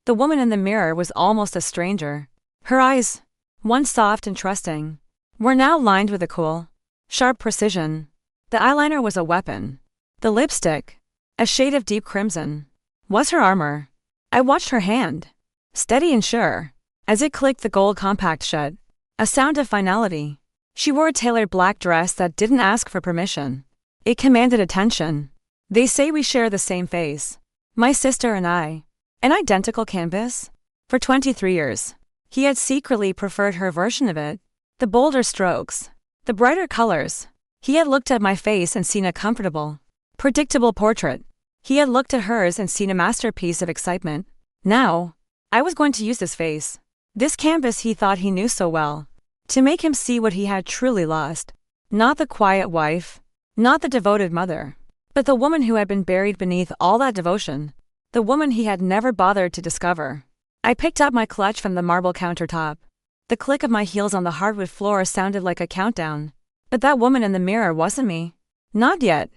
The woman in the mirror was almost a stranger. Her eyes, once soft and trusting, were now lined with a cool, sharp precision. The eyeliner was a weapon. The lipstick, a shade of deep crimson, was her armor. I watched her hand, steady and sure, as it clicked the gold compact shut. A sound of finality. She wore a tailored black dress that didn't ask for permission. It commanded attention. They say we share the same face. My sister and I. An identical canvas? For 23 years. He had secretly preferred her version of it. The bolder strokes. The brighter colors. He had looked at my face and seen a comfortable, predictable portrait. He had looked at hers and seen a masterpiece of excitement. Now, I was going to use this face, this canvas he thought he knew so well, to make him see what he had truly lost. Not the quiet wife, not the devoted mother, but the woman who had been buried beneath all that devotion, the woman he had never bothered to discover. I picked up my clutch from the marble countertop. The click of my heels on the hardwood floor sounded like a countdown. But that woman in the mirror wasn't me. Not yet.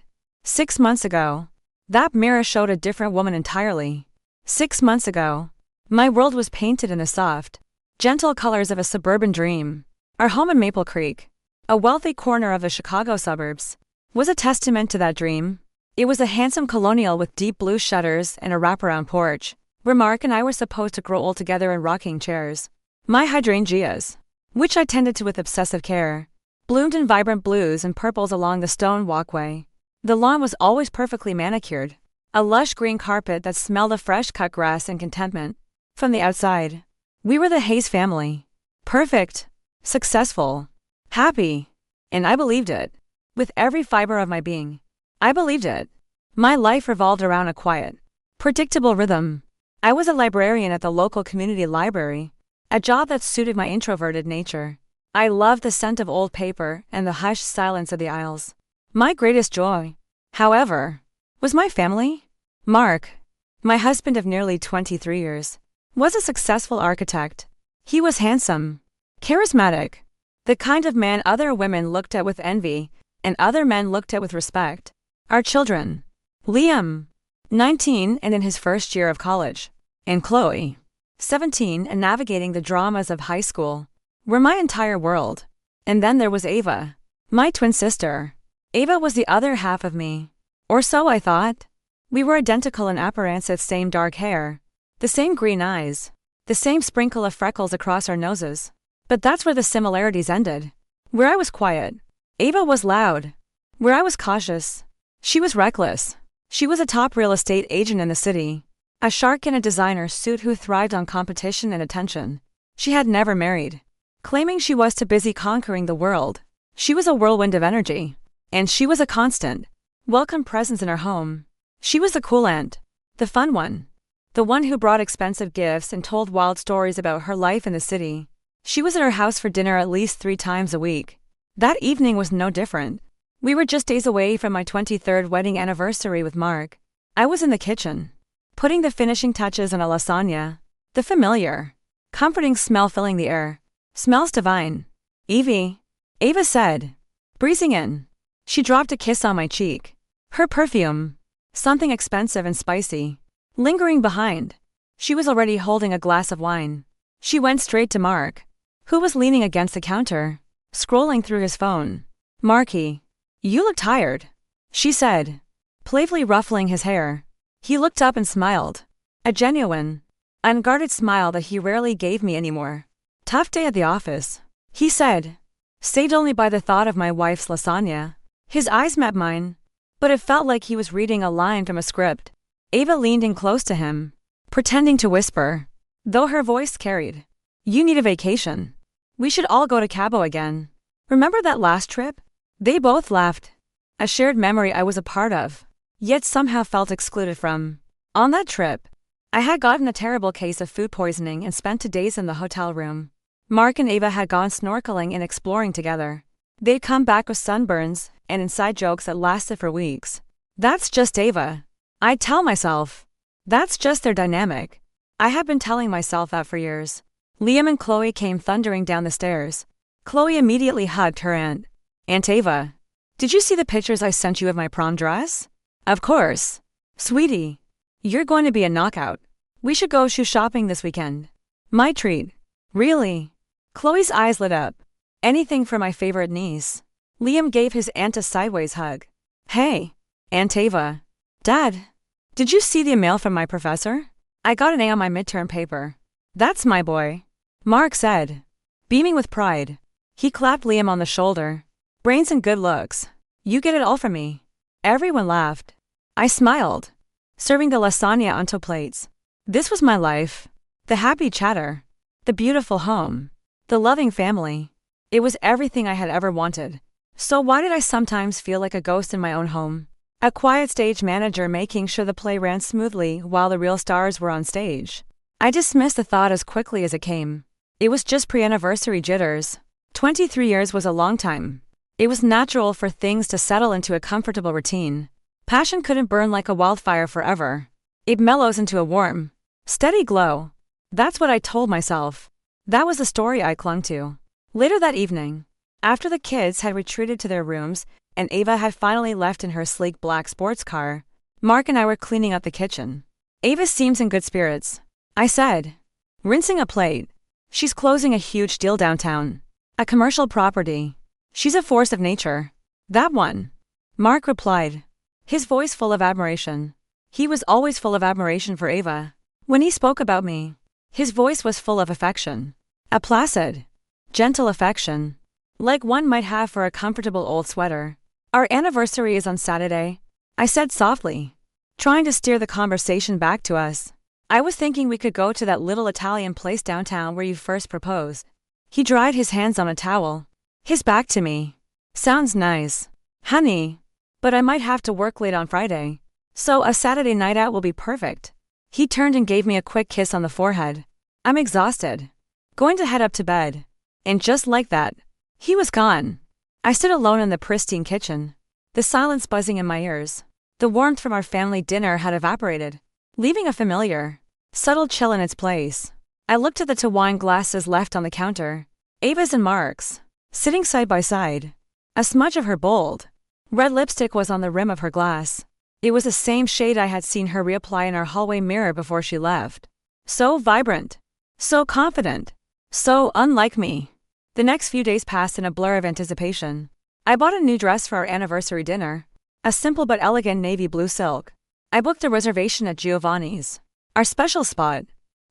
6 months ago, that mirror showed a different woman entirely. 6 months ago, my world was painted in the soft, gentle colors of a suburban dream. Our home in Maple Creek, a wealthy corner of the Chicago suburbs, was a testament to that dream. It was a handsome colonial with deep blue shutters and a wraparound porch, where Mark and I were supposed to grow old together in rocking chairs. My hydrangeas, which I tended to with obsessive care, bloomed in vibrant blues and purples along the stone walkway. The lawn was always perfectly manicured, a lush green carpet that smelled of fresh cut grass and contentment. From the outside, we were the Hayes family. Perfect, successful, happy, and I believed it. With every fiber of my being, I believed it. My life revolved around a quiet, predictable rhythm. I was a librarian at the local community library, a job that suited my introverted nature. I loved the scent of old paper and the hushed silence of the aisles. My greatest joy, however, was my family. Mark, my husband of nearly 23 years, was a successful architect. He was handsome, charismatic, the kind of man other women looked at with envy and other men looked at with respect. Our children, Liam, 19 and in his first year of college, and Chloe, 17 and navigating the dramas of high school, were my entire world. And then there was Ava, my twin sister. Ava was the other half of me. Or so I thought. We were identical in appearance, the same dark hair, the same green eyes, the same sprinkle of freckles across our noses. But that's where the similarities ended. Where I was quiet, Ava was loud. Where I was cautious, she was reckless. She was a top real estate agent in the city, a shark in a designer suit who thrived on competition and attention. She had never married, claiming she was too busy conquering the world. She was a whirlwind of energy, and she was a constant, welcome presence in our home. She was the cool aunt, the fun one, the one who brought expensive gifts and told wild stories about her life in the city. She was at our house for dinner at least 3 times a week. That evening was no different. We were just days away from my 23rd wedding anniversary with Mark. I was in the kitchen, putting the finishing touches on a lasagna, the familiar, comforting smell filling the air. Smells divine. Evie, Ava said, breezing in. She dropped a kiss on my cheek. Her perfume, something expensive and spicy, lingering behind. She was already holding a glass of wine. She went straight to Mark, who was leaning against the counter, scrolling through his phone. Marky, you look tired, she said, playfully ruffling his hair. He looked up and smiled. A genuine, unguarded smile that he rarely gave me anymore. Tough day at the office, he said, saved only by the thought of my wife's lasagna. His eyes met mine, but it felt like he was reading a line from a script. Ava leaned in close to him, pretending to whisper, though her voice carried. You need a vacation. We should all go to Cabo again. Remember that last trip? They both laughed. A shared memory I was a part of, yet somehow felt excluded from. On that trip, I had gotten a terrible case of food poisoning and spent 2 days in the hotel room. Mark and Ava had gone snorkeling and exploring together. They'd come back with sunburns and inside jokes that lasted for weeks. That's just Ava, I'd tell myself. That's just their dynamic. I had been telling myself that for years. Liam and Chloe came thundering down the stairs. Chloe immediately hugged her aunt. Aunt Ava, did you see the pictures I sent you of my prom dress? Of course. Sweetie, you're going to be a knockout. We should go shoe shopping this weekend. My treat. Really? Chloe's eyes lit up. Anything for my favorite niece. Liam gave his aunt a sideways hug. Hey, Aunt Ava. Dad, did you see the email from my professor? I got an A on my midterm paper. That's my boy, Mark said, beaming with pride. He clapped Liam on the shoulder. Brains and good looks. You get it all from me. Everyone laughed. I smiled, serving the lasagna onto plates. This was my life. The happy chatter. The beautiful home. The loving family. It was everything I had ever wanted. So why did I sometimes feel like a ghost in my own home? A quiet stage manager making sure the play ran smoothly while the real stars were on stage. I dismissed the thought as quickly as it came. It was just pre-anniversary jitters. 23 years was a long time. It was natural for things to settle into a comfortable routine. Passion couldn't burn like a wildfire forever. It mellows into a warm, steady glow. That's what I told myself. That was the story I clung to. Later that evening, after the kids had retreated to their rooms and Ava had finally left in her sleek black sports car, Mark and I were cleaning up the kitchen. Ava seems in good spirits, I said, rinsing a plate. She's closing a huge deal downtown. A commercial property. She's a force of nature. That one. Mark replied, his voice full of admiration. He was always full of admiration for Ava. When he spoke about me, his voice was full of affection. A placid, gentle affection, like one might have for a comfortable old sweater. Our anniversary is on Saturday, I said softly, trying to steer the conversation back to us. I was thinking we could go to that little Italian place downtown where you first proposed. He dried his hands on a towel. His back to me. Sounds nice, honey, but I might have to work late on Friday, so a Saturday night out will be perfect. He turned and gave me a quick kiss on the forehead. I'm exhausted. Going to head up to bed. And just like that, he was gone. I stood alone in the pristine kitchen, the silence buzzing in my ears. The warmth from our family dinner had evaporated, leaving a familiar, subtle chill in its place. I looked at the two wine glasses left on the counter, Ava's and Mark's, sitting side by side. A smudge of her bold, red lipstick was on the rim of her glass. It was the same shade I had seen her reapply in our hallway mirror before she left. So vibrant, so confident, so unlike me. The next few days passed in a blur of anticipation. I bought a new dress for our anniversary dinner, a simple but elegant navy blue silk. I booked a reservation at Giovanni's, our special spot.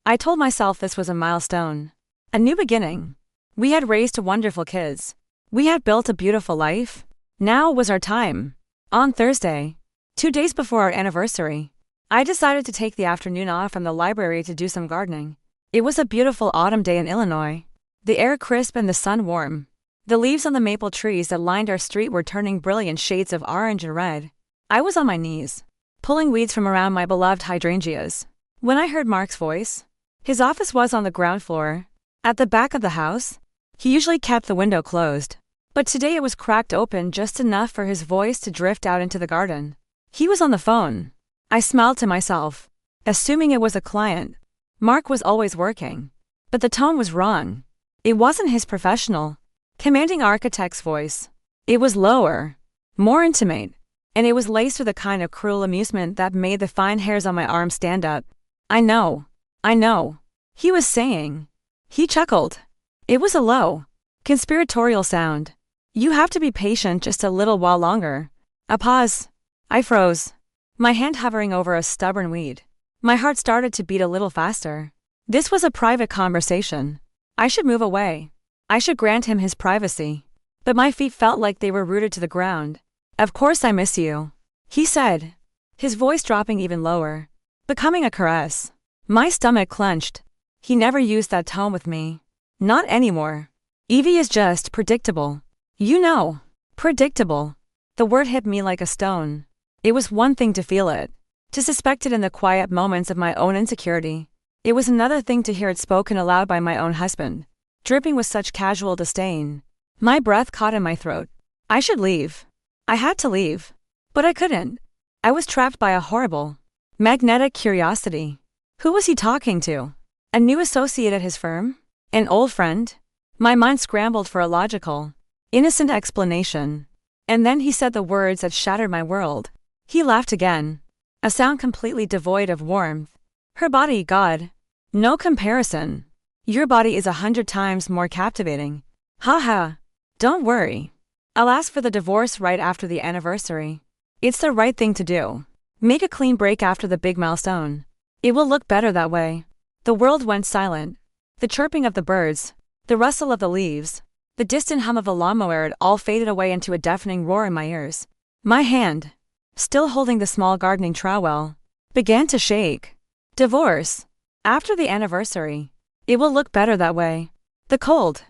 I told myself this was a milestone, a new beginning. We had raised wonderful kids. We had built a beautiful life. Now was our time. On Thursday, 2 days before our anniversary, I decided to take the afternoon off from the library to do some gardening. It was a beautiful autumn day in Illinois. The air crisp and the sun warm. The leaves on the maple trees that lined our street were turning brilliant shades of orange and red. I was on my knees, pulling weeds from around my beloved hydrangeas, when I heard Mark's voice. His office was on the ground floor, at the back of the house. He usually kept the window closed, but today it was cracked open just enough for his voice to drift out into the garden. He was on the phone. I smiled to myself, assuming it was a client. Mark was always working, but the tone was wrong. It wasn't his professional, commanding architect's voice. It was lower, more intimate, and it was laced with a kind of cruel amusement that made the fine hairs on my arm stand up. I know, he was saying. He chuckled. It was a low, conspiratorial sound. You have to be patient just a little while longer. A pause. I froze, my hand hovering over a stubborn weed. My heart started to beat a little faster. This was a private conversation. I should move away. I should grant him his privacy. But my feet felt like they were rooted to the ground. Of course I miss you, he said, his voice dropping even lower, becoming a caress. My stomach clenched. He never used that tone with me. Not anymore. Evie is just predictable. You know, predictable. The word hit me like a stone. It was one thing to feel it, to suspect it in the quiet moments of my own insecurity. It was another thing to hear it spoken aloud by my own husband, dripping with such casual disdain. My breath caught in my throat. I should leave. I had to leave. But I couldn't. I was trapped by a horrible, magnetic curiosity. Who was he talking to? A new associate at his firm? An old friend? My mind scrambled for a logical, innocent explanation. And then he said the words that shattered my world. He laughed again. A sound completely devoid of warmth. Her body, God. No comparison. Your body is 100 times more captivating. Haha. Don't worry. I'll ask for the divorce right after the anniversary. It's the right thing to do. Make a clean break after the big milestone. It will look better that way. The world went silent. The chirping of the birds, the rustle of the leaves, the distant hum of a lawnmower, it all faded away into a deafening roar in my ears. My hand, still holding the small gardening trowel, began to shake. Divorce. After the anniversary. It will look better that way. The cold,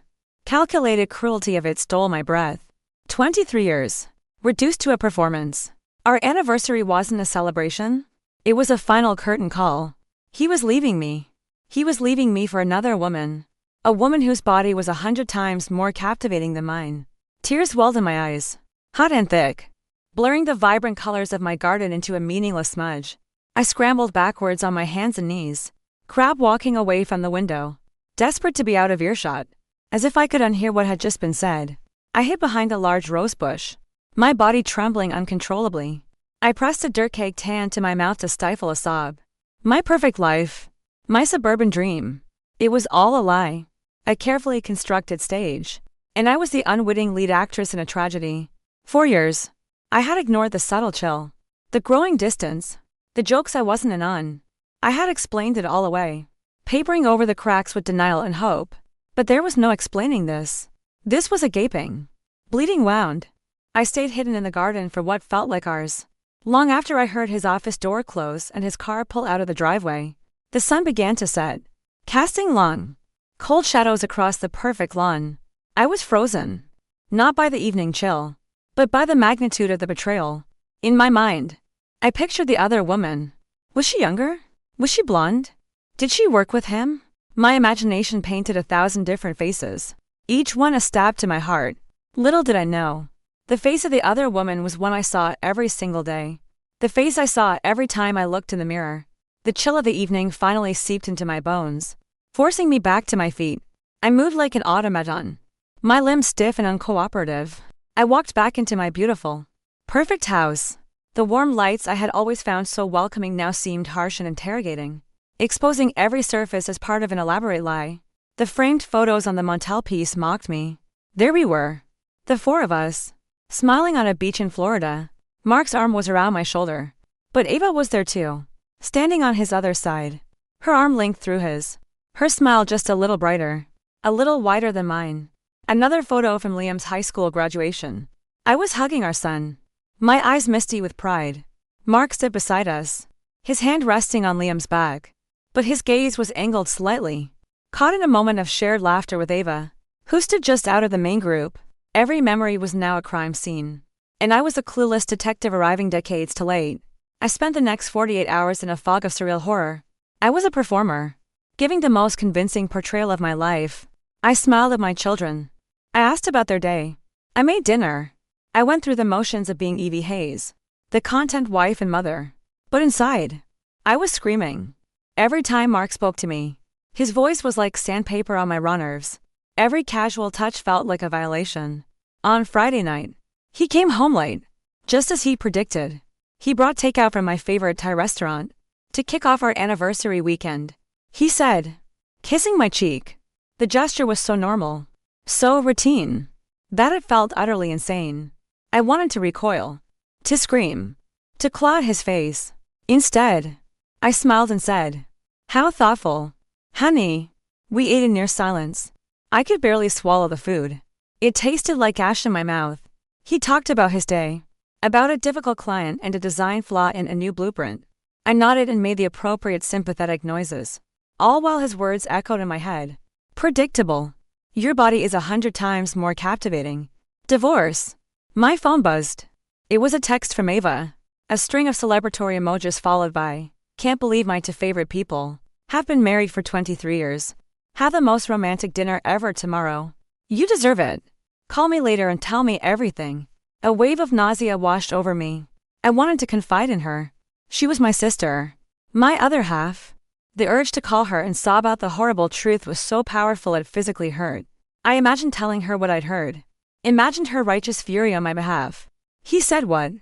calculated cruelty of it stole my breath. 23 years. Reduced to a performance. Our anniversary wasn't a celebration. It was a final curtain call. He was leaving me. He was leaving me for another woman. A woman whose body was 100 times more captivating than mine. Tears welled in my eyes. Hot and thick. Blurring the vibrant colors of my garden into a meaningless smudge. I scrambled backwards on my hands and knees. Crab walking away from the window. Desperate to be out of earshot. As if I could unhear what had just been said. I hid behind a large rose bush. My body trembling uncontrollably. I pressed a dirt-caked hand to my mouth to stifle a sob. My perfect life. My suburban dream. It was all a lie. A carefully constructed stage. And I was the unwitting lead actress in a tragedy. 4 years. I had ignored the subtle chill. The growing distance. The jokes I wasn't in on. I had explained it all away. Papering over the cracks with denial and hope. But there was no explaining this. This was a gaping, bleeding wound. I stayed hidden in the garden for what felt like hours. Long after I heard his office door close and his car pull out of the driveway, the sun began to set, casting long, cold shadows across the perfect lawn. I was frozen. Not by the evening chill, but by the magnitude of the betrayal. In my mind, I pictured the other woman. Was she younger? Was she blonde? Did she work with him? My imagination painted 1,000 different faces, each one a stab to my heart. Little did I know. The face of the other woman was one I saw every single day. The face I saw every time I looked in the mirror. The chill of the evening finally seeped into my bones, forcing me back to my feet. I moved like an automaton, my limbs stiff and uncooperative. I walked back into my beautiful, perfect house. The warm lights I had always found so welcoming now seemed harsh and interrogating, exposing every surface as part of an elaborate lie. The framed photos on the mantelpiece mocked me. There we were, the four of us, smiling on a beach in Florida. Mark's arm was around my shoulder, but Ava was there too, standing on his other side, her arm linked through his, her smile just a little brighter, a little wider than mine. Another photo from Liam's high school graduation. I was hugging our son, my eyes misty with pride. Mark stood beside us, his hand resting on Liam's back, but his gaze was angled slightly, caught in a moment of shared laughter with Ava, who stood just out of the main group. Every memory was now a crime scene, and I was a clueless detective arriving decades too late. I spent the next 48 hours in a fog of surreal horror. I was a performer, giving the most convincing portrayal of my life. I smiled at my children. I asked about their day. I made dinner. I went through the motions of being Evie Hayes, the content wife and mother. But inside, I was screaming. Every time Mark spoke to me, his voice was like sandpaper on my raw nerves. Every casual touch felt like a violation. On Friday night, he came home late, just as he predicted. He brought takeout from my favorite Thai restaurant to kick off our anniversary weekend. He said, kissing my cheek. The gesture was so normal, so routine, that it felt utterly insane. I wanted to recoil, to scream, to claw at his face. Instead, I smiled and said, how thoughtful. Honey. We ate in near silence. I could barely swallow the food. It tasted like ash in my mouth. He talked about his day, about a difficult client and a design flaw in a new blueprint. I nodded and made the appropriate sympathetic noises, all while his words echoed in my head. Predictable. Your body is 100 times more captivating. Divorce. My phone buzzed. It was a text from Ava. A string of celebratory emojis followed by, can't believe my two favorite people have been married for 23 years. Have the most romantic dinner ever tomorrow. You deserve it. Call me later and tell me everything. A wave of nausea washed over me. I wanted to confide in her. She was my sister, my other half. The urge to call her and sob out the horrible truth was so powerful it physically hurt. I imagined telling her what I'd heard. Imagined her righteous fury on my behalf. He said what?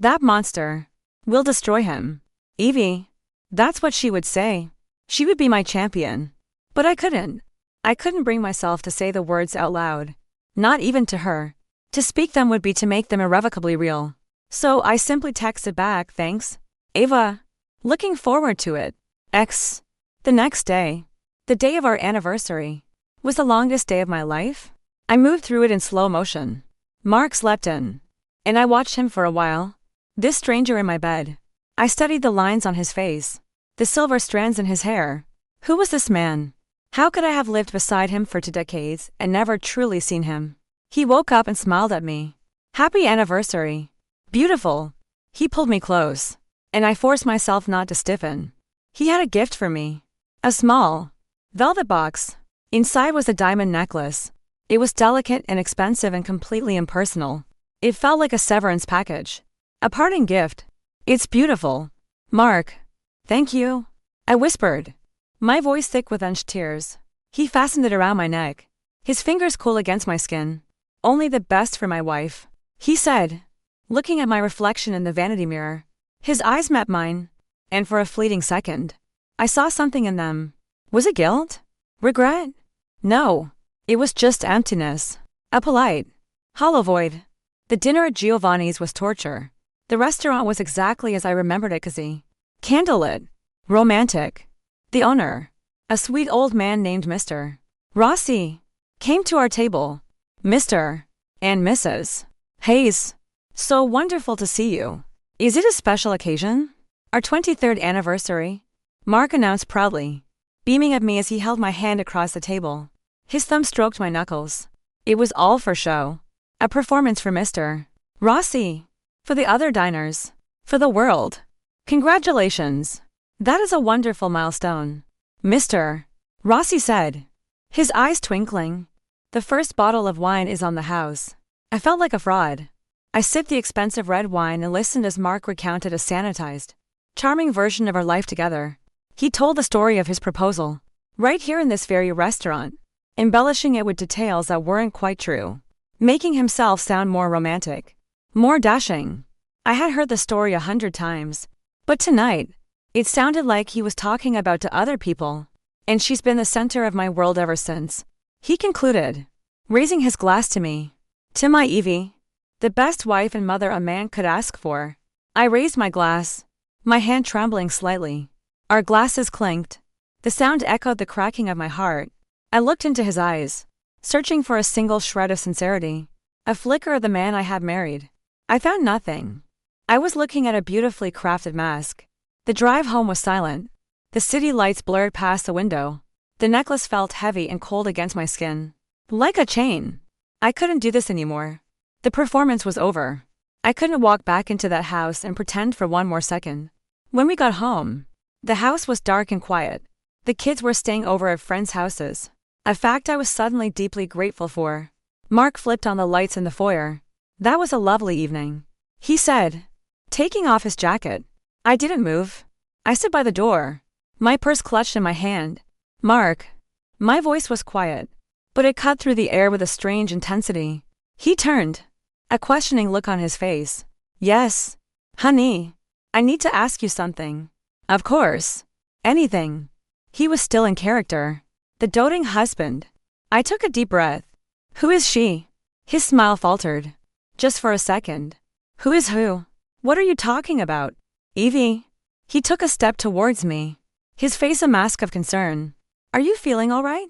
That monster. We'll destroy him. Evie. That's what she would say. She would be my champion. But I couldn't. I couldn't bring myself to say the words out loud. Not even to her. To speak them would be to make them irrevocably real. So I simply texted back, thanks, Ava. Looking forward to it. The next day, the day of our anniversary, was the longest day of my life. I moved through it in slow motion. Mark slept in, and I watched him for a while. This stranger in my bed. I studied the lines on his face, the silver strands in his hair. Who was this man? How could I have lived beside him for 2 decades and never truly seen him? He woke up and smiled at me. Happy anniversary. Beautiful. He pulled me close, and I forced myself not to stiffen. He had a gift for me. A small, velvet box. Inside was a diamond necklace. It was delicate and expensive and completely impersonal. It felt like a severance package. A parting gift. It's beautiful. Mark. Thank you. I whispered, my voice thick with unshed tears. He fastened it around my neck, his fingers cool against my skin. Only the best for my wife, he said, looking at my reflection in the vanity mirror. His eyes met mine, and for a fleeting second, I saw something in them. Was it guilt? Regret? No. It was just emptiness. A polite, hollow void. The dinner at Giovanni's was torture. The restaurant was exactly as I remembered it, cozy, candlelit, romantic. The owner, a sweet old man named Mr. Rossi, came to our table. Mr. and Mrs. Hayes. So wonderful to see you. Is it a special occasion? Our 23rd anniversary? Mark announced proudly, beaming at me as he held my hand across the table. His thumb stroked my knuckles. It was all for show. A performance for Mr. Rossi. For the other diners. For the world. Congratulations. That is a wonderful milestone. Mr. Rossi said, his eyes twinkling. The first bottle of wine is on the house. I felt like a fraud. I sipped the expensive red wine and listened as Mark recounted a sanitized, charming version of our life together. He told the story of his proposal, right here in this very restaurant, embellishing it with details that weren't quite true, making himself sound more romantic, more dashing. I had heard the story 100 times, but tonight, it sounded like he was talking about to other people, and she's been the center of my world ever since. He concluded, raising his glass to me. To my Evie, the best wife and mother a man could ask for. I raised my glass, my hand trembling slightly. Our glasses clinked. The sound echoed the cracking of my heart. I looked into his eyes, searching for a single shred of sincerity, a flicker of the man I had married. I found nothing. I was looking at a beautifully crafted mask. The drive home was silent. The city lights blurred past the window. The necklace felt heavy and cold against my skin. Like a chain. I couldn't do this anymore. The performance was over. I couldn't walk back into that house and pretend for one more second. When we got home, the house was dark and quiet. The kids were staying over at friends' houses, a fact I was suddenly deeply grateful for. Mark flipped on the lights in the foyer. That was a lovely evening, he said, taking off his jacket. I didn't move. I stood by the door, my purse clutched in my hand. Mark. My voice was quiet, but it cut through the air with a strange intensity. He turned, a questioning look on his face. Yes. Honey. I need to ask you something. Of course. Anything. He was still in character. The doting husband. I took a deep breath. Who is she? His smile faltered. Just for a second. Who is who? What are you talking about? Evie. He took a step towards me, his face a mask of concern. Are you feeling all right?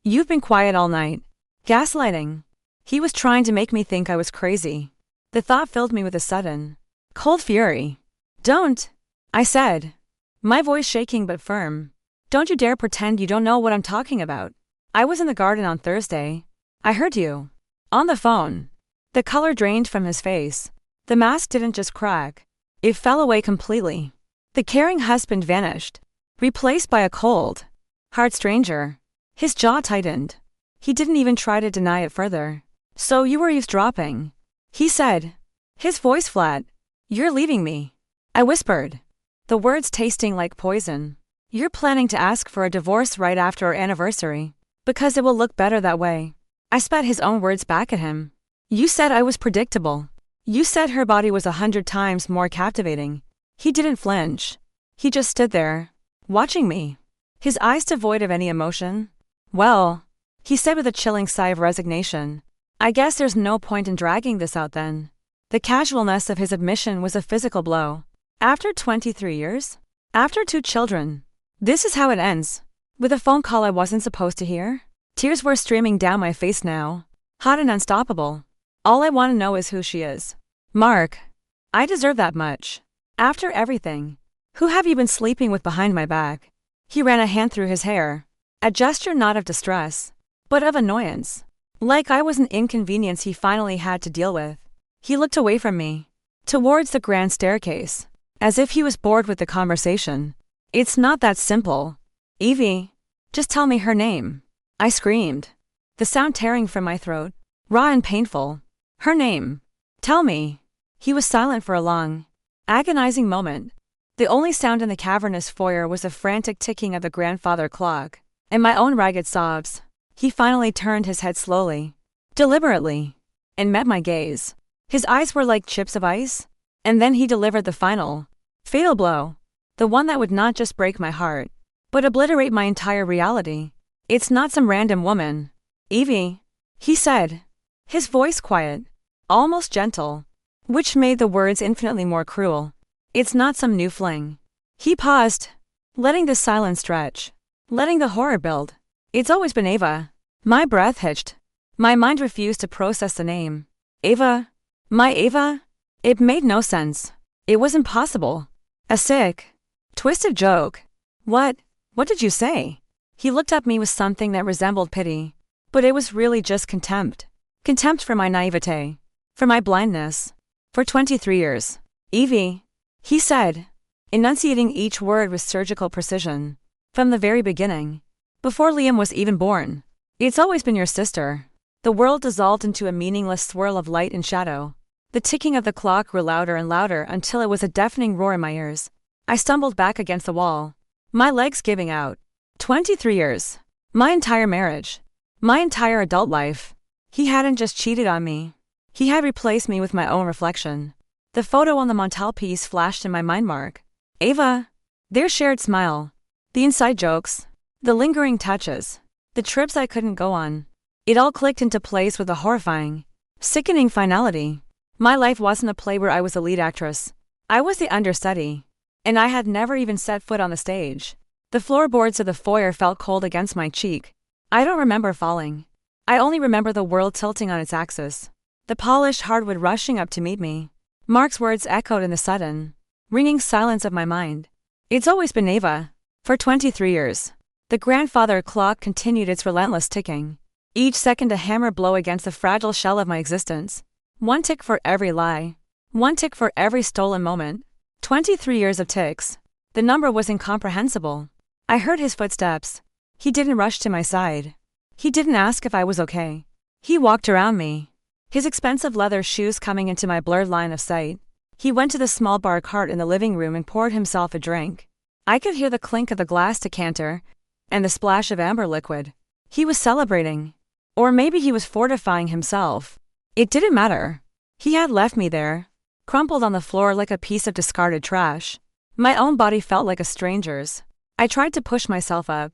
You've been quiet all night. Gaslighting. He was trying to make me think I was crazy. The thought filled me with a sudden, cold fury. Don't, I said, my voice shaking but firm. Don't you dare pretend you don't know what I'm talking about. I was in the garden on Thursday. I heard you. On the phone. The color drained from his face. The mask didn't just crack. It fell away completely. The caring husband vanished, replaced by a cold, hard stranger. His jaw tightened. He didn't even try to deny it further. So you were eavesdropping, he said, his voice flat. You're leaving me, I whispered, the words tasting like poison. You're planning to ask for a divorce right after our anniversary, because it will look better that way. I spat his own words back at him. You said I was predictable. You said her body was 100 times more captivating. He didn't flinch. He just stood there, watching me, his eyes devoid of any emotion. "Well," he said with a chilling sigh of resignation, "I guess there's no point in dragging this out then." The casualness of his admission was a physical blow. After 23 years? After 2 children? This is how it ends. With a phone call I wasn't supposed to hear? Tears were streaming down my face now, hot and unstoppable. All I want to know is who she is. "Mark, I deserve that much. After everything. Who have you been sleeping with behind my back?" He ran a hand through his hair, a gesture not of distress, but of annoyance. Like I was an inconvenience he finally had to deal with. He looked away from me, towards the grand staircase, as if he was bored with the conversation. "It's not that simple. Evie, just tell me her name." I screamed, the sound tearing from my throat, raw and painful. "Her name. Tell me." He was silent for a long, agonizing moment. The only sound in the cavernous foyer was the frantic ticking of the grandfather clock, and my own ragged sobs. He finally turned his head slowly, deliberately, and met my gaze. His eyes were like chips of ice, and then he delivered the final, fatal blow. The one that would not just break my heart, but obliterate my entire reality. "It's not some random woman, Evie," he said, his voice quiet, almost gentle, which made the words infinitely more cruel. "It's not some new fling." He paused, letting the silence stretch, letting the horror build. "It's always been Ava." My breath hitched. My mind refused to process the name. Ava? My Ava? It made no sense. It was impossible. A sick, twisted joke. What did you say?" He looked at me with something that resembled pity, but it was really just contempt. Contempt for my naivete, for my blindness. "For 23 years. Evie," he said, enunciating each word with surgical precision. "From the very beginning. Before Liam was even born. It's always been your sister." The world dissolved into a meaningless swirl of light and shadow. The ticking of the clock grew louder and louder until it was a deafening roar in my ears. I stumbled back against the wall, my legs giving out. 23 years. My entire marriage. My entire adult life. He hadn't just cheated on me. He had replaced me with my own reflection. The photo on the mantelpiece flashed in my mind. Mark, Ava. Their shared smile. The inside jokes. The lingering touches. The trips I couldn't go on. It all clicked into place with a horrifying, sickening finality. My life wasn't a play where I was the lead actress. I was the understudy. And I had never even set foot on the stage. The floorboards of the foyer felt cold against my cheek. I don't remember falling. I only remember the world tilting on its axis. The polished hardwood rushing up to meet me. Mark's words echoed in the sudden, ringing silence of my mind. "It's always been Ava. For 23 years. The grandfather clock continued its relentless ticking. Each second a hammer blow against the fragile shell of my existence. One tick for every lie. One tick for every stolen moment. 23 years of ticks. The number was incomprehensible. I heard his footsteps. He didn't rush to my side. He didn't ask if I was okay. He walked around me, his expensive leather shoes coming into my blurred line of sight. He went to the small bar cart in the living room and poured himself a drink. I could hear the clink of the glass decanter and the splash of amber liquid. He was celebrating. Or maybe he was fortifying himself. It didn't matter. He had left me there, crumpled on the floor like a piece of discarded trash. My own body felt like a stranger's. I tried to push myself up,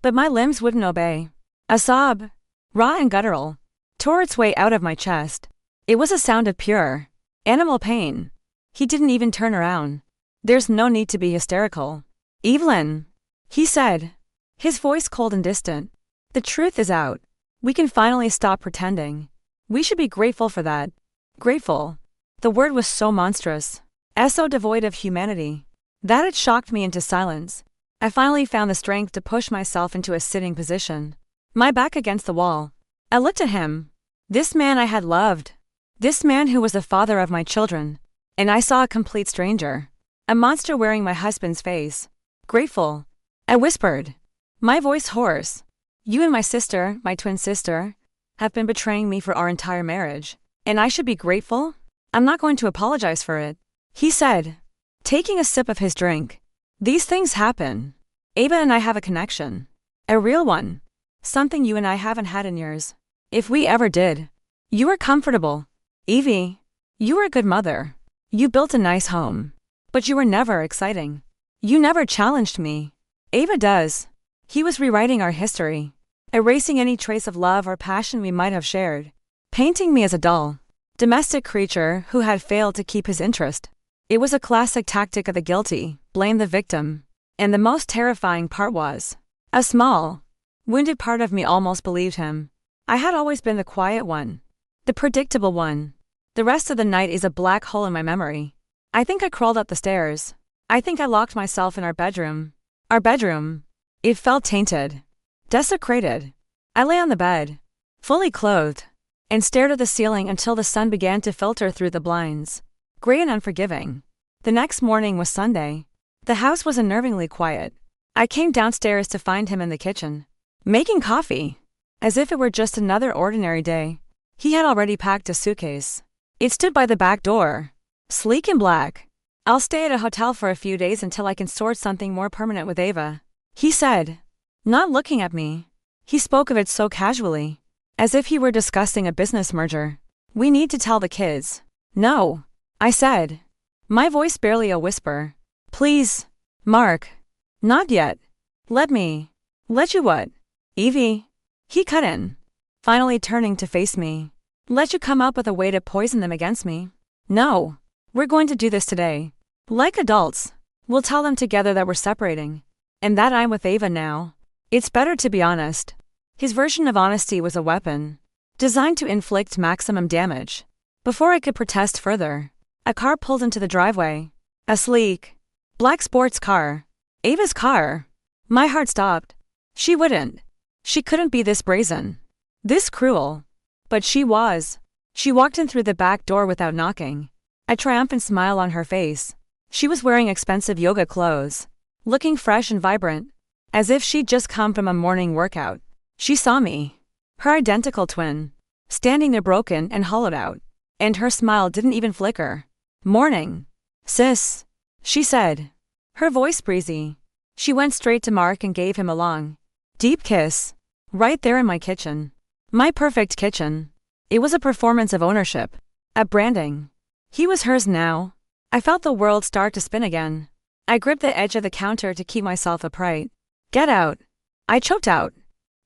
but my limbs wouldn't obey. A sob, raw and guttural, tore its way out of my chest. It was a sound of pure, animal pain. He didn't even turn around. "There's no need to be hysterical, Evelyn," he said, his voice cold and distant. "The truth is out. We can finally stop pretending. We should be grateful for that." Grateful. The word was so monstrous, so devoid of humanity, that it shocked me into silence. I finally found the strength to push myself into a sitting position, my back against the wall. I looked at him. This man I had loved. This man who was the father of my children. And I saw a complete stranger. A monster wearing my husband's face. "Grateful," I whispered, my voice hoarse. "You and my sister, my twin sister, have been betraying me for our entire marriage. And I should be grateful? I'm not going to apologize for it," he said, taking a sip of his drink. "These things happen. Ava and I have a connection. A real one. Something you and I haven't had in years. If we ever did. You were comfortable. Evie. You were a good mother. You built a nice home. But you were never exciting. You never challenged me. Ava does. He was rewriting our history, erasing any trace of love or passion we might have shared, painting me as a dull, domestic creature who had failed to keep his interest. It was a classic tactic of the guilty, blame the victim. And the most terrifying part was, a small, wounded part of me almost believed him. I had always been the quiet one, the predictable one. The rest of the night is a black hole in my memory. I think I crawled up the stairs. I think I locked myself in our bedroom. Our bedroom. It felt tainted, desecrated. I lay on the bed, fully clothed, and stared at the ceiling until the sun began to filter through the blinds, gray and unforgiving. The next morning was Sunday. The house was unnervingly quiet. I came downstairs to find him in the kitchen, making coffee, as if it were just another ordinary day. He had already packed a suitcase. It stood by the back door, sleek and black. I'll stay at a hotel for a few days until I can sort something more permanent with Ava, he said, not looking at me. He spoke of it so casually, as if he were discussing a business merger. We need to tell the kids. No, I said, my voice barely a whisper. Please, Mark. Not yet. Let you what? Evie? He cut in, finally turning to face me. Let you come up with a way to poison them against me? No. We're going to do this today. Like adults. We'll tell them together that we're separating, and that I'm with Ava now. It's better to be honest. His version of honesty was a weapon, designed to inflict maximum damage. Before I could protest further, a car pulled into the driveway. A sleek, black sports car. Ava's car. My heart stopped. She wouldn't. She couldn't be this brazen, this cruel. But she was. She walked in through the back door without knocking, a triumphant smile on her face. She was wearing expensive yoga clothes, looking fresh and vibrant, as if she'd just come from a morning workout. She saw me, her identical twin, standing there broken and hollowed out, and her smile didn't even flicker. Morning, sis, she said, her voice breezy. She went straight to Mark and gave him a long, deep kiss, right there in my kitchen. My perfect kitchen. It was a performance of ownership, a branding. He was hers now. I felt the world start to spin again. I gripped the edge of the counter to keep myself upright. Get out. I choked out.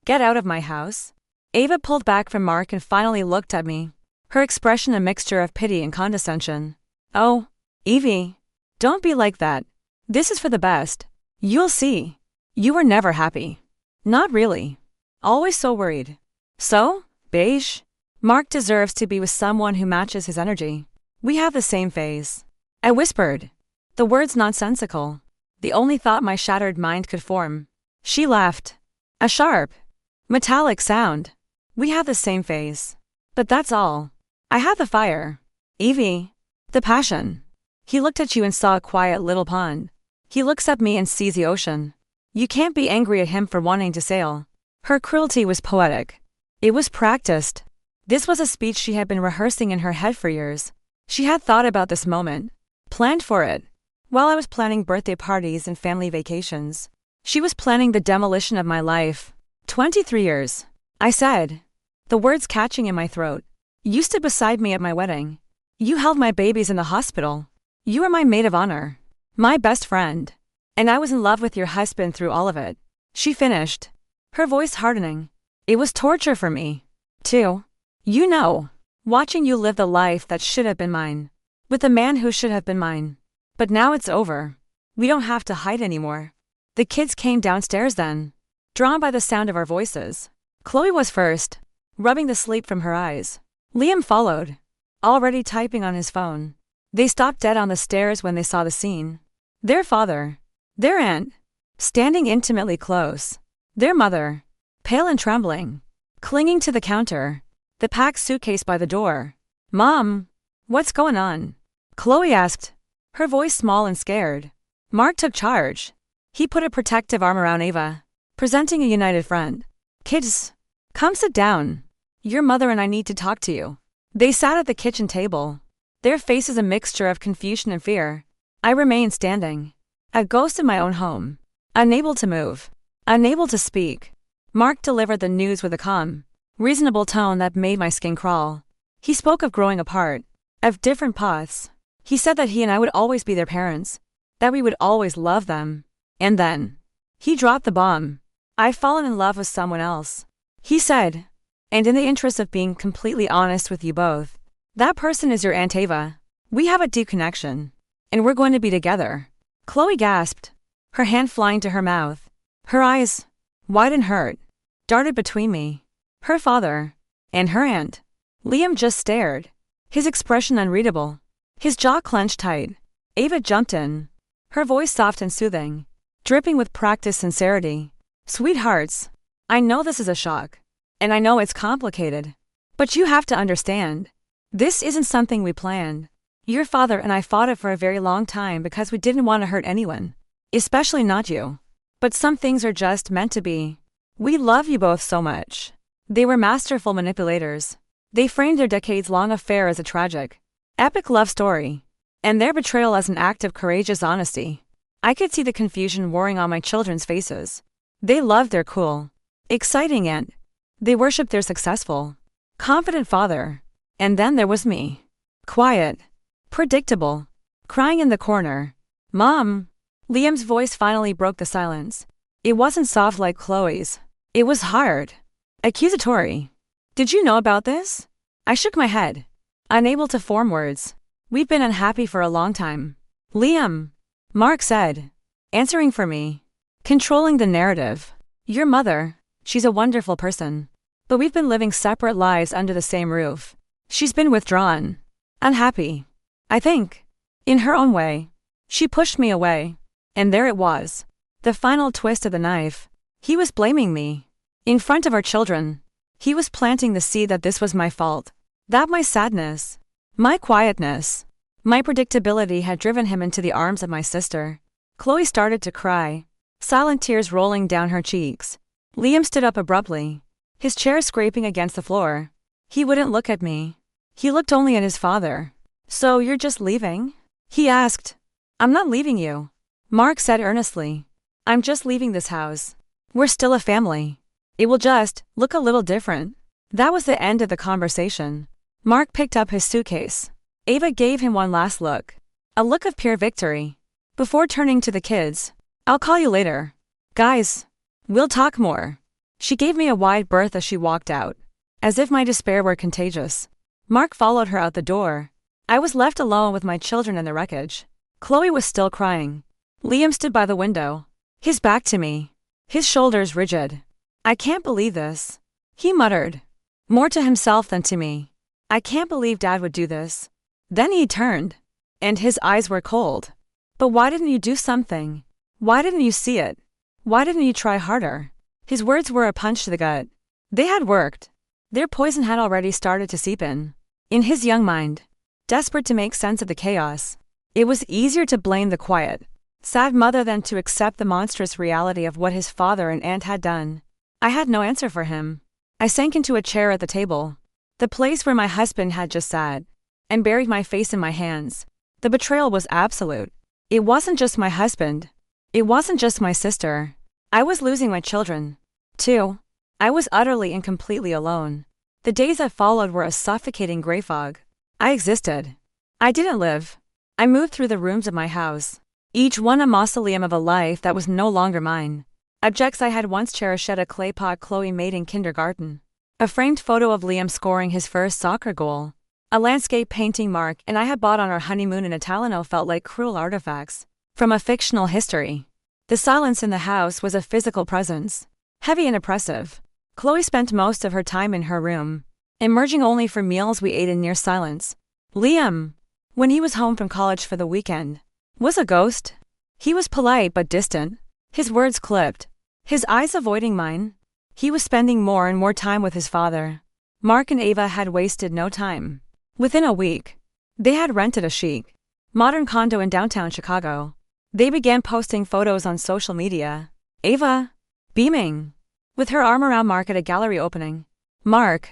Get out of my house. Ava pulled back from Mark and finally looked at me, her expression a mixture of pity and condescension. Oh, Evie, don't be like that. This is for the best. You'll see. You were never happy. Not really. Always so worried. So, beige? Mark deserves to be with someone who matches his energy. We have the same phase. I whispered, the words nonsensical, the only thought my shattered mind could form. She laughed. A sharp, metallic sound. We have the same phase. But that's all. I have the fire. Evie. The passion. He looked at you and saw a quiet little pond. He looks at me and sees the ocean. You can't be angry at him for wanting to sail. Her cruelty was poetic. It was practiced. This was a speech she had been rehearsing in her head for years. She had thought about this moment, planned for it. While I was planning birthday parties and family vacations, she was planning the demolition of my life. 23 years. I said, the words catching in my throat. You stood beside me at my wedding. You held my babies in the hospital. You were my maid of honor, my best friend. And I was in love with your husband through all of it. She finished, her voice hardening. It was torture for me, too. You know, watching you live the life that should have been mine, with a man who should have been mine. But now it's over. We don't have to hide anymore. The kids came downstairs then, drawn by the sound of our voices. Chloe was first, rubbing the sleep from her eyes. Liam followed, already typing on his phone. They stopped dead on the stairs when they saw the scene. Their father, their aunt, standing intimately close. Their mother, pale and trembling, clinging to the counter, the packed suitcase by the door. Mom, what's going on? Chloe asked, her voice small and scared. Mark took charge. He put a protective arm around Ava, presenting a united front. Kids, come sit down. Your mother and I need to talk to you. They sat at the kitchen table, their faces a mixture of confusion and fear. I remained standing, a ghost in my own home, unable to move, unable to speak. Mark delivered the news with a calm, reasonable tone that made my skin crawl. He spoke of growing apart, of different paths. He said that he and I would always be their parents, that we would always love them. And then he dropped the bomb. I've fallen in love with someone else, he said. And in the interest of being completely honest with you both, that person is your Aunt Ava. We have a deep connection, and we're going to be together. Chloe gasped, her hand flying to her mouth. Her eyes, wide and hurt, darted between me, her father, and her aunt. Liam just stared, his expression unreadable, his jaw clenched tight. Ava jumped in, her voice soft and soothing, dripping with practiced sincerity. Sweethearts, I know this is a shock, and I know it's complicated, but you have to understand, this isn't something we planned. Your father and I fought it for a very long time because we didn't want to hurt anyone, especially not you. But some things are just meant to be. We love you both so much. They were masterful manipulators. They framed their decades-long affair as a tragic, epic love story, and their betrayal as an act of courageous honesty. I could see the confusion warring on my children's faces. They loved their cool, exciting aunt. They worshipped their successful, confident father. And then there was me. Quiet, predictable, crying in the corner. Mom! Liam's voice finally broke the silence. It wasn't soft like Chloe's. It was hard, accusatory. Did you know about this? I shook my head, unable to form words. We've been unhappy for a long time. Liam, Mark said, answering for me, controlling the narrative. Your mother, she's a wonderful person. But we've been living separate lives under the same roof. She's been withdrawn, unhappy. I think, in her own way. She pushed me away. And there it was. The final twist of the knife. He was blaming me. In front of our children. He was planting the seed that this was my fault. That my sadness, my quietness, my predictability had driven him into the arms of my sister. Chloe started to cry, silent tears rolling down her cheeks. Liam stood up abruptly, his chair scraping against the floor. He wouldn't look at me. He looked only at his father. So you're just leaving? He asked. I'm not leaving you, Mark said earnestly. I'm just leaving this house. We're still a family. It will just look a little different. That was the end of the conversation. Mark picked up his suitcase. Ava gave him one last look. A look of pure victory. Before turning to the kids, I'll call you later. Guys, we'll talk more. She gave me a wide berth as she walked out, as if my despair were contagious. Mark followed her out the door. I was left alone with my children in the wreckage. Chloe was still crying. Liam stood by the window, his back to me, his shoulders rigid. I can't believe this, he muttered, more to himself than to me. I can't believe Dad would do this. Then he turned, and his eyes were cold. But why didn't you do something? Why didn't you see it? Why didn't you try harder? His words were a punch to the gut. They had worked. Their poison had already started to seep in. In his young mind, desperate to make sense of the chaos, it was easier to blame the quiet, sad mother than to accept the monstrous reality of what his father and aunt had done. I had no answer for him. I sank into a chair at the table, the place where my husband had just sat, and buried my face in my hands. The betrayal was absolute. It wasn't just my husband. It wasn't just my sister. I was losing my children, too. I was utterly and completely alone. The days that followed were a suffocating gray fog. I existed. I didn't live. I moved through the rooms of my house, each one a mausoleum of a life that was no longer mine. Objects I had once cherished at a clay pot Chloe made in kindergarten. A framed photo of Liam scoring his first soccer goal. A landscape painting Mark and I had bought on our honeymoon in Italiano felt like cruel artifacts from a fictional history. The silence in the house was a physical presence, heavy and oppressive. Chloe spent most of her time in her room, emerging only for meals we ate in near silence. Liam, when he was home from college for the weekend, was a ghost. He was polite but distant, his words clipped, his eyes avoiding mine. He was spending more and more time with his father. Mark and Ava had wasted no time. Within a week, they had rented a chic, modern condo in downtown Chicago. They began posting photos on social media. Ava, beaming, with her arm around Mark at a gallery opening. Mark,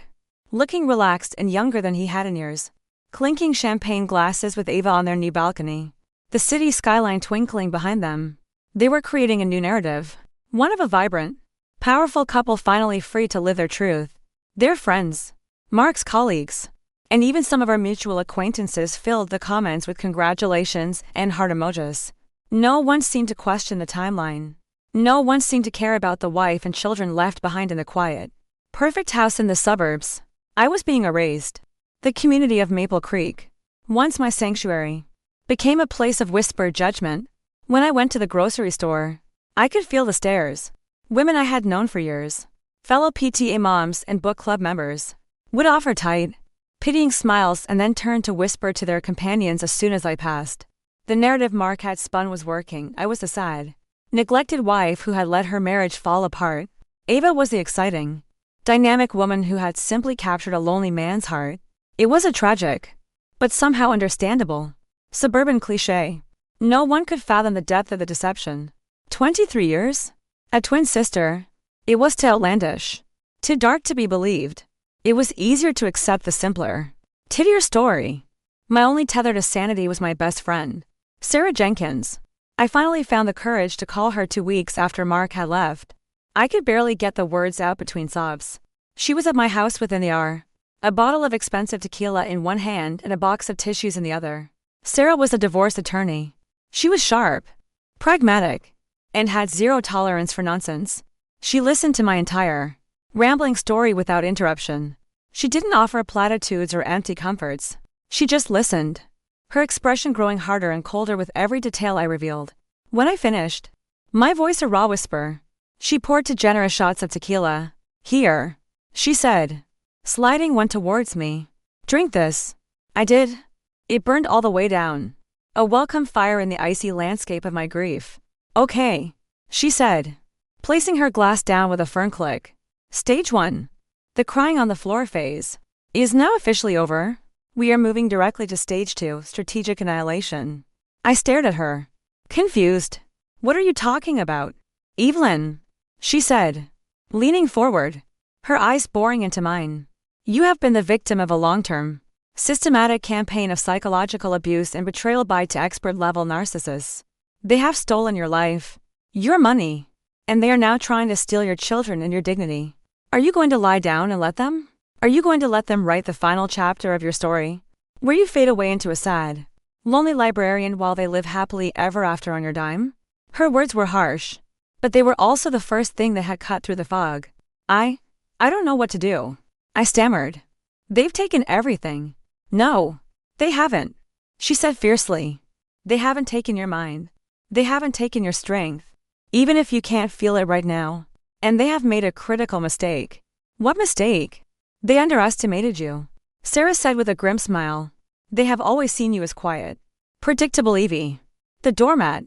looking relaxed and younger than he had in years, clinking champagne glasses with Ava on their new balcony. The city skyline twinkling behind them. They were creating a new narrative, one of a vibrant, powerful couple finally free to live their truth. Their friends, Mark's colleagues, and even some of our mutual acquaintances filled the comments with congratulations and heart emojis. No one seemed to question the timeline. No one seemed to care about the wife and children left behind in the quiet, perfect house in the suburbs. I was being erased. The community of Maple Creek, once my sanctuary, became a place of whispered judgment. When I went to the grocery store, I could feel the stares. Women I had known for years, fellow PTA moms and book club members, would offer tight, pitying smiles and then turn to whisper to their companions as soon as I passed. The narrative Mark had spun was working. I was the sad, neglected wife who had let her marriage fall apart. Ava was the exciting, dynamic woman who had simply captured a lonely man's heart. It was a tragic, but somehow understandable, suburban cliché. No one could fathom the depth of the deception. 23 years? A twin sister? It was too outlandish, too dark to be believed. It was easier to accept the simpler, tittier story. My only tether to sanity was my best friend, Sarah Jenkins. I finally found the courage to call her 2 weeks after Mark had left. I could barely get the words out between sobs. She was at my house within the hour, a bottle of expensive tequila in one hand and a box of tissues in the other. Sarah was a divorce attorney. She was sharp, pragmatic, and had zero tolerance for nonsense. She listened to my entire, rambling story without interruption. She didn't offer platitudes or empty comforts. She just listened, her expression growing harder and colder with every detail I revealed. When I finished, my voice a raw whisper, she poured 2 generous shots of tequila. Here, she said, sliding one towards me. Drink this. I did. It burned all the way down, a welcome fire in the icy landscape of my grief. Okay, she said, placing her glass down with a firm click. Stage 1. The crying on the floor phase is now officially over. We are moving directly to Stage 2, strategic annihilation. I stared at her, confused. What are you talking about? Evelyn, she said, leaning forward, her eyes boring into mine. You have been the victim of a long-term, systematic campaign of psychological abuse and betrayal by 2 expert-level narcissists. They have stolen your life, your money, and they are now trying to steal your children and your dignity. Are you going to lie down and let them? Are you going to let them write the final chapter of your story, where you fade away into a sad, lonely librarian while they live happily ever after on your dime? Her words were harsh, but they were also the first thing that had cut through the fog. I don't know what to do, I stammered. They've taken everything. No, they haven't, she said fiercely. They haven't taken your mind. They haven't taken your strength, even if you can't feel it right now. And they have made a critical mistake. What mistake? They underestimated you, Sarah said with a grim smile. They have always seen you as quiet, predictable Evie, the doormat.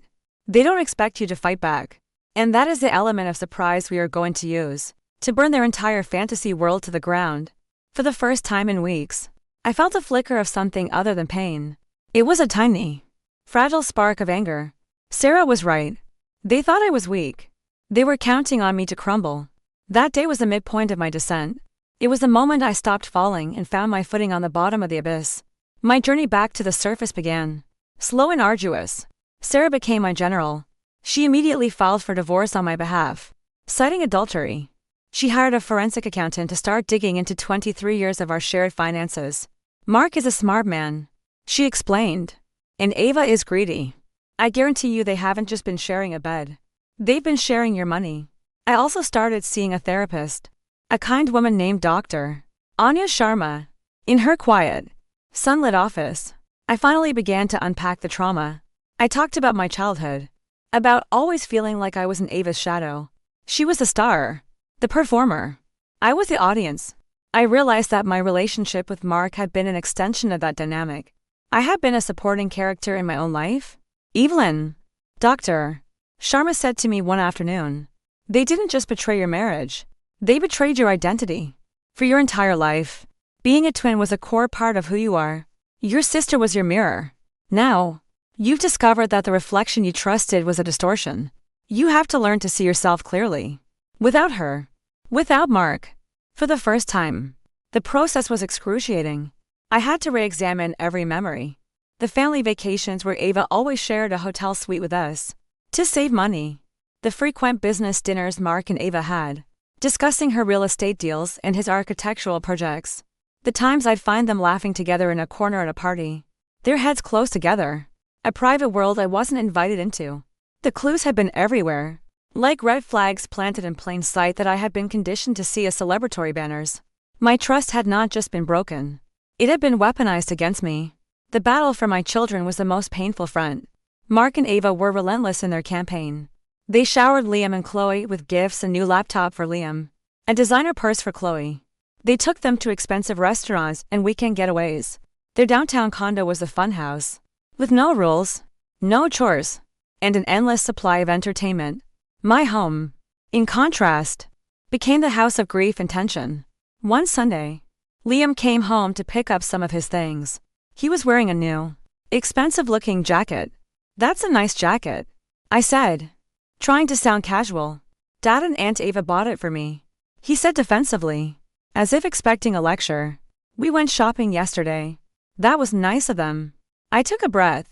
They don't expect you to fight back. And that is the element of surprise we are going to use to burn their entire fantasy world to the ground. For the first time in weeks, I felt a flicker of something other than pain. It was a tiny, fragile spark of anger. Sarah was right. They thought I was weak. They were counting on me to crumble. That day was the midpoint of my descent. It was the moment I stopped falling and found my footing on the bottom of the abyss. My journey back to the surface began. Slow and arduous. Sarah became my general. She immediately filed for divorce on my behalf, citing adultery. She hired a forensic accountant to start digging into 23 years of our shared finances. Mark is a smart man, she explained. And Ava is greedy. I guarantee you they haven't just been sharing a bed. They've been sharing your money. I also started seeing a therapist, a kind woman named Dr. Anya Sharma. In her quiet, sunlit office, I finally began to unpack the trauma. I talked about my childhood, about always feeling like I was in Ava's shadow. She was the star, the performer. I was the audience. I realized that my relationship with Mark had been an extension of that dynamic. I had been a supporting character in my own life. Evelyn, Dr. Sharma said to me one afternoon, they didn't just betray your marriage, they betrayed your identity. For your entire life, being a twin was a core part of who you are. Your sister was your mirror. Now, you've discovered that the reflection you trusted was a distortion. You have to learn to see yourself clearly. Without her, without Mark. For the first time, the process was excruciating. I had to re-examine every memory. The family vacations where Ava always shared a hotel suite with us, to save money. The frequent business dinners Mark and Ava had, discussing her real estate deals and his architectural projects. The times I'd find them laughing together in a corner at a party, their heads close together, A private world I wasn't invited into. The clues had been everywhere, like red flags planted in plain sight that I had been conditioned to see as celebratory banners. My trust had not just been broken. It had been weaponized against me. The battle for my children was the most painful front. Mark and Ava were relentless in their campaign. They showered Liam and Chloe with gifts: a new laptop for Liam, a designer purse for Chloe. They took them to expensive restaurants and weekend getaways. Their downtown condo was a funhouse, with no rules, no chores, and an endless supply of entertainment. My home, in contrast, became the house of grief and tension. One Sunday, Liam came home to pick up some of his things. He was wearing a new, expensive-looking jacket. "That's a nice jacket," I said, trying to sound casual. "Dad and Aunt Ava bought it for me," he said defensively, as if expecting a lecture. "We went shopping yesterday." "That was nice of them." I took a breath.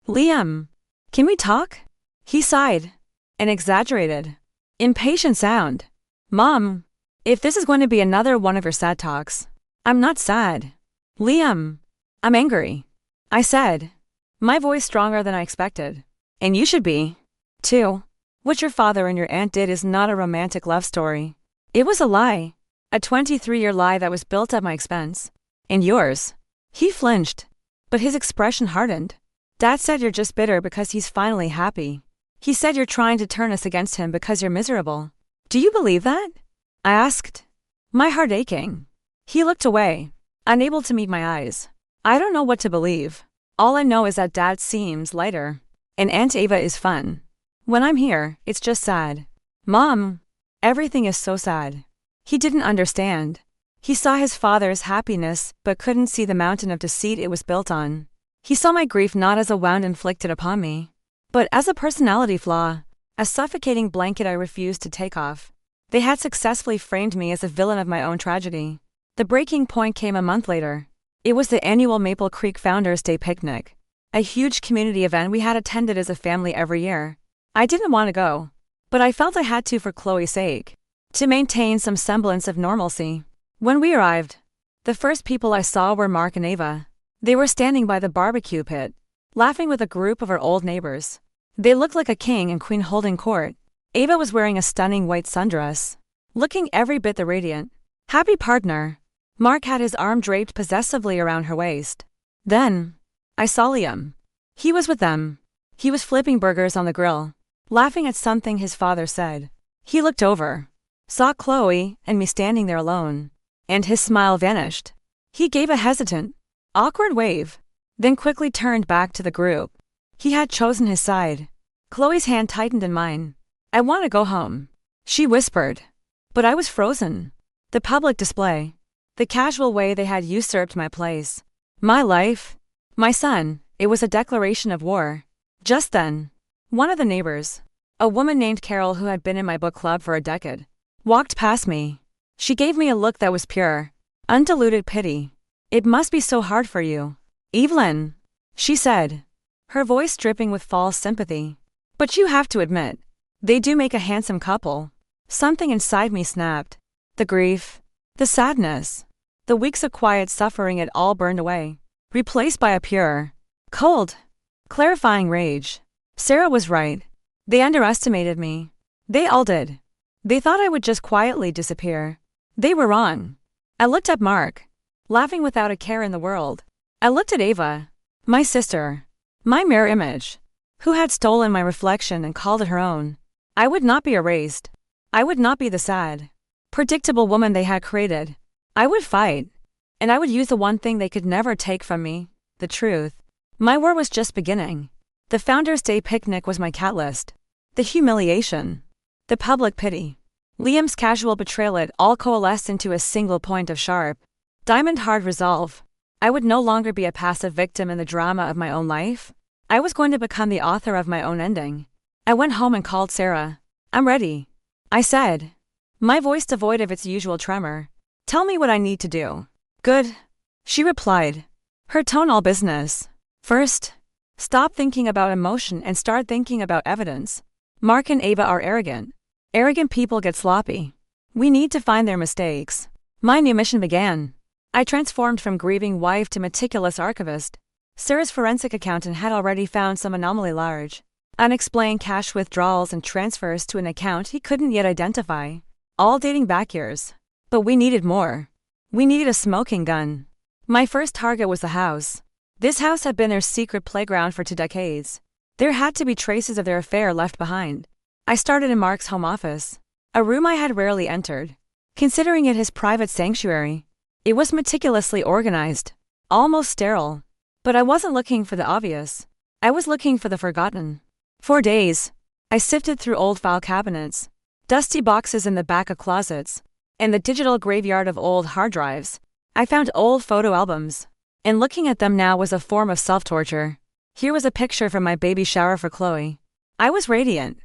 "Liam, can we talk?" He sighed, an exaggerated, impatient sound. "Mom, if this is going to be another one of your sad talks." "I'm not sad, Liam. I'm angry," I said, my voice stronger than I expected. "And you should be, too. What your father and your aunt did is not a romantic love story. It was a lie. A 23-year lie that was built at my expense. And yours." He flinched, but his expression hardened. "Dad said you're just bitter because he's finally happy. He said you're trying to turn us against him because you're miserable. Do you believe that?" I asked, my heart aching. He looked away, unable to meet my eyes. "I don't know what to believe. All I know is that Dad seems lighter, and Aunt Ava is fun. When I'm here, it's just sad. Mom, everything is so sad." He didn't understand. He saw his father's happiness but couldn't see the mountain of deceit it was built on. He saw my grief not as a wound inflicted upon me, but as a personality flaw, a suffocating blanket I refused to take off. They had successfully framed me as a villain of my own tragedy. The breaking point came a month later. It was the annual Maple Creek Founders Day picnic, a huge community event we had attended as a family every year. I didn't want to go, but I felt I had to for Chloe's sake, to maintain some semblance of normalcy. When we arrived, the first people I saw were Mark and Ava. They were standing by the barbecue pit, laughing with a group of our old neighbors. They looked like a king and queen holding court. Ava was wearing a stunning white sundress, looking every bit the radiant, happy partner. Mark had his arm draped possessively around her waist. Then, I saw Liam. He was with them. He was flipping burgers on the grill, laughing at something his father said. He looked over, saw Chloe and me standing there alone, and his smile vanished. He gave a hesitant, awkward wave, then quickly turned back to the group. He had chosen his side. Chloe's hand tightened in mine. "I want to go home," she whispered. But I was frozen. The public display, the casual way they had usurped my place, my life, my son, it was a declaration of war. Just then, one of the neighbors, a woman named Carol who had been in my book club for a decade, walked past me. She gave me a look that was pure, undiluted pity. "It must be so hard for you, Evelyn," she said, her voice dripping with false sympathy. "But you have to admit, they do make a handsome couple." Something inside me snapped. The grief, the sadness, the weeks of quiet suffering, it all burned away, replaced by a pure, cold, clarifying rage. Sarah was right. They underestimated me. They all did. They thought I would just quietly disappear. They were wrong. I looked at Mark, laughing without a care in the world. I looked at Ava, my sister, my mirror image, who had stolen my reflection and called it her own. I would not be erased. I would not be the sad, predictable woman they had created. I would fight, and I would use the one thing they could never take from me, the truth. My war was just beginning. The Founders' Day picnic was my catalyst. The humiliation, the public pity, Liam's casual betrayal, it all coalesced into a single point of sharp, diamond-hard resolve. I would no longer be a passive victim in the drama of my own life. I was going to become the author of my own ending. I went home and called Sarah. "I'm ready," I said, my voice devoid of its usual tremor. "Tell me what I need to do." "Good," she replied, her tone all business. "First, stop thinking about emotion and start thinking about evidence. Mark and Ava are arrogant. Arrogant people get sloppy. We need to find their mistakes." My new mission began. I transformed from grieving wife to meticulous archivist. Sarah's forensic accountant had already found some anomaly: large, unexplained cash withdrawals and transfers to an account he couldn't yet identify, all dating back years. But we needed more. We needed a smoking gun. My first target was the house. This house had been their secret playground for 2 decades. There had to be traces of their affair left behind. I started in Mark's home office, a room I had rarely entered, considering it his private sanctuary. It was meticulously organized, almost sterile. But I wasn't looking for the obvious. I was looking for the forgotten. For days, I sifted through old file cabinets, dusty boxes in the back of closets, and the digital graveyard of old hard drives. I found old photo albums, and looking at them now was a form of self-torture. Here was a picture from my baby shower for Chloe. I was radiant,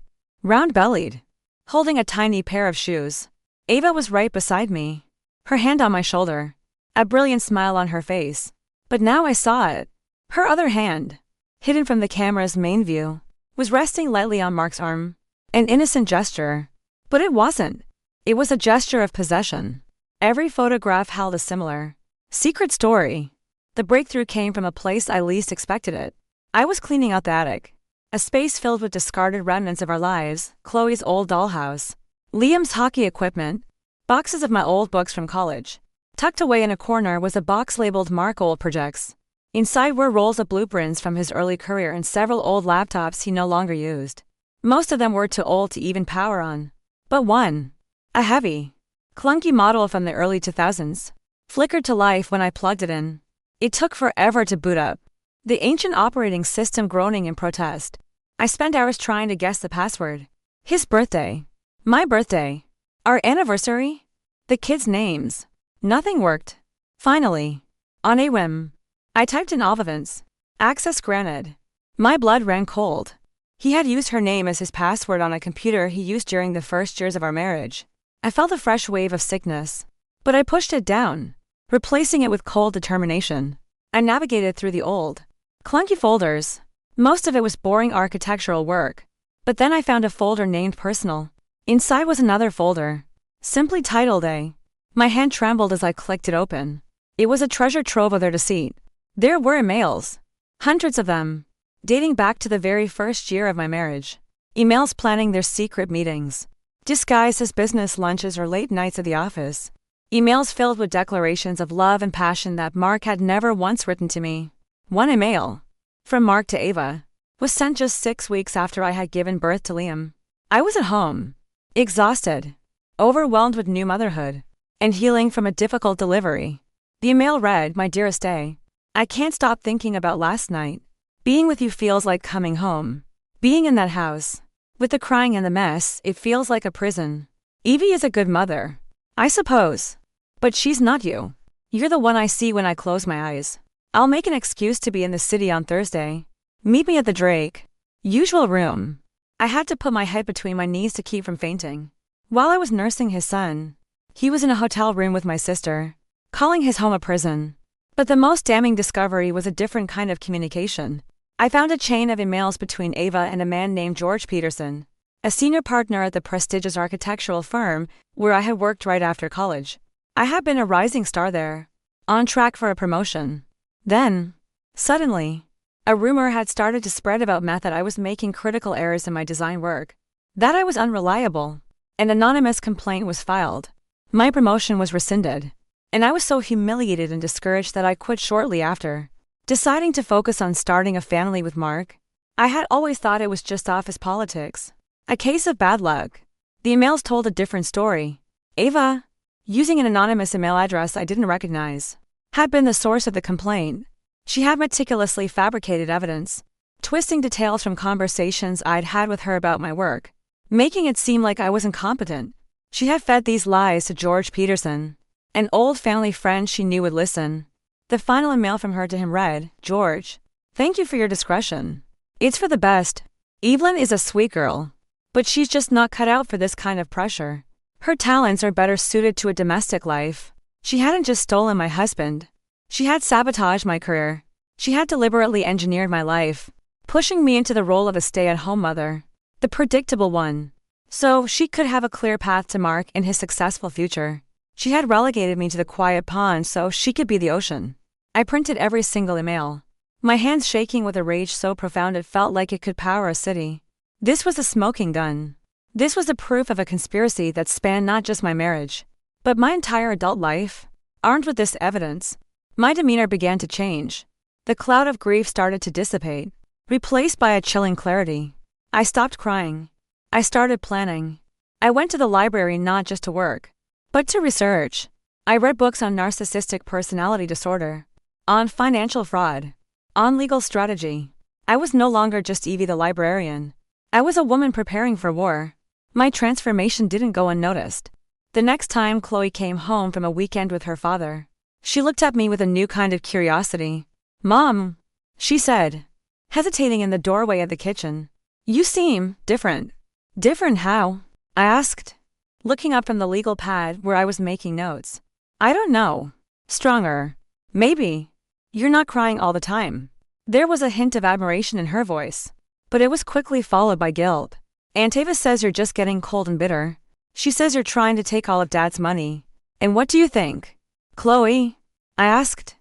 round-bellied, holding a tiny pair of shoes. Ava was right beside me, her hand on my shoulder, a brilliant smile on her face. But now I saw it. Her other hand, hidden from the camera's main view, was resting lightly on Mark's arm. An innocent gesture. But it wasn't. It was a gesture of possession. Every photograph held a similar, secret story. The breakthrough came from a place I least expected it. I was cleaning out the attic, a space filled with discarded remnants of our lives: Chloe's old dollhouse, Liam's hockey equipment, boxes of my old books from college. Tucked away in a corner was a box labeled Mark Old Projects. Inside were rolls of blueprints from his early career and several old laptops he no longer used. Most of them were too old to even power on. But one, a heavy, clunky model from the early 2000s, flickered to life when I plugged it in. It took forever to boot up, the ancient operating system groaning in protest. I spent hours trying to guess the password. His birthday, my birthday, our anniversary, the kids' names. Nothing worked. Finally, on a whim, I typed in Olivance. Access granted. My blood ran cold. He had used her name as his password on a computer he used during the first years of our marriage. I felt a fresh wave of sickness, but I pushed it down, replacing it with cold determination. I navigated through the old, clunky folders. Most of it was boring architectural work. But then I found a folder named Personal. Inside was another folder, simply titled A. My hand trembled as I clicked it open. It was a treasure trove of their deceit. There were emails, hundreds of them, dating back to the very first year of my marriage. Emails planning their secret meetings, disguised as business lunches or late nights at the office. Emails filled with declarations of love and passion that Mark had never once written to me. One email, from Mark to Ava, was sent just 6 weeks after I had given birth to Liam. I was at home, exhausted, overwhelmed with new motherhood, and healing from a difficult delivery. The email read, "My dearest A, I can't stop thinking about last night. Being with you feels like coming home. Being in that house, with the crying and the mess, it feels like a prison. Evie is a good mother, I suppose. But she's not you. You're the one I see when I close my eyes. I'll make an excuse to be in the city on Thursday. Meet me at the Drake. Usual room." I had to put my head between my knees to keep from fainting. While I was nursing his son, he was in a hotel room with my sister, calling his home a prison. But the most damning discovery was a different kind of communication. I found a chain of emails between Ava and a man named George Peterson, a senior partner at the prestigious architectural firm where I had worked right after college. I had been a rising star there, on track for a promotion. Then, suddenly, a rumor had started to spread about Matt that I was making critical errors in my design work, that I was unreliable. An anonymous complaint was filed. My promotion was rescinded, and I was so humiliated and discouraged that I quit shortly after, deciding to focus on starting a family with Mark. I had always thought it was just office politics, a case of bad luck. The emails told a different story. Ava, using an anonymous email address I didn't recognize, had been the source of the complaint. She had meticulously fabricated evidence, twisting details from conversations I'd had with her about my work, making it seem like I was incompetent. She had fed these lies to George Peterson, an old family friend she knew would listen. The final email from her to him read, "George, thank you for your discretion. It's for the best. Evelyn is a sweet girl, but she's just not cut out for this kind of pressure. Her talents are better suited to a domestic life. She hadn't just stolen my husband. She had sabotaged my career. She had deliberately engineered my life, pushing me into the role of a stay-at-home mother, the predictable one, so she could have a clear path to Mark in his successful future. She had relegated me to the quiet pond so she could be the ocean." I printed every single email, my hands shaking with a rage so profound it felt like it could power a city. This was a smoking gun. This was the proof of a conspiracy that spanned not just my marriage, but my entire adult life. Armed with this evidence, my demeanor began to change. The cloud of grief started to dissipate, replaced by a chilling clarity. I stopped crying. I started planning. I went to the library not just to work, but to research. I read books on narcissistic personality disorder, on financial fraud, on legal strategy. I was no longer just Evie the librarian. I was a woman preparing for war. My transformation didn't go unnoticed. The next time Chloe came home from a weekend with her father, she looked at me with a new kind of curiosity. "Mom," she said, hesitating in the doorway of the kitchen. "You seem different." "Different how?" I asked, looking up from the legal pad where I was making notes. "I don't know. Stronger. Maybe. You're not crying all the time." There was a hint of admiration in her voice, but it was quickly followed by guilt. "Aunt Ava says you're just getting cold and bitter. She says you're trying to take all of Dad's money. And what do you think?" "Chloe?" I asked,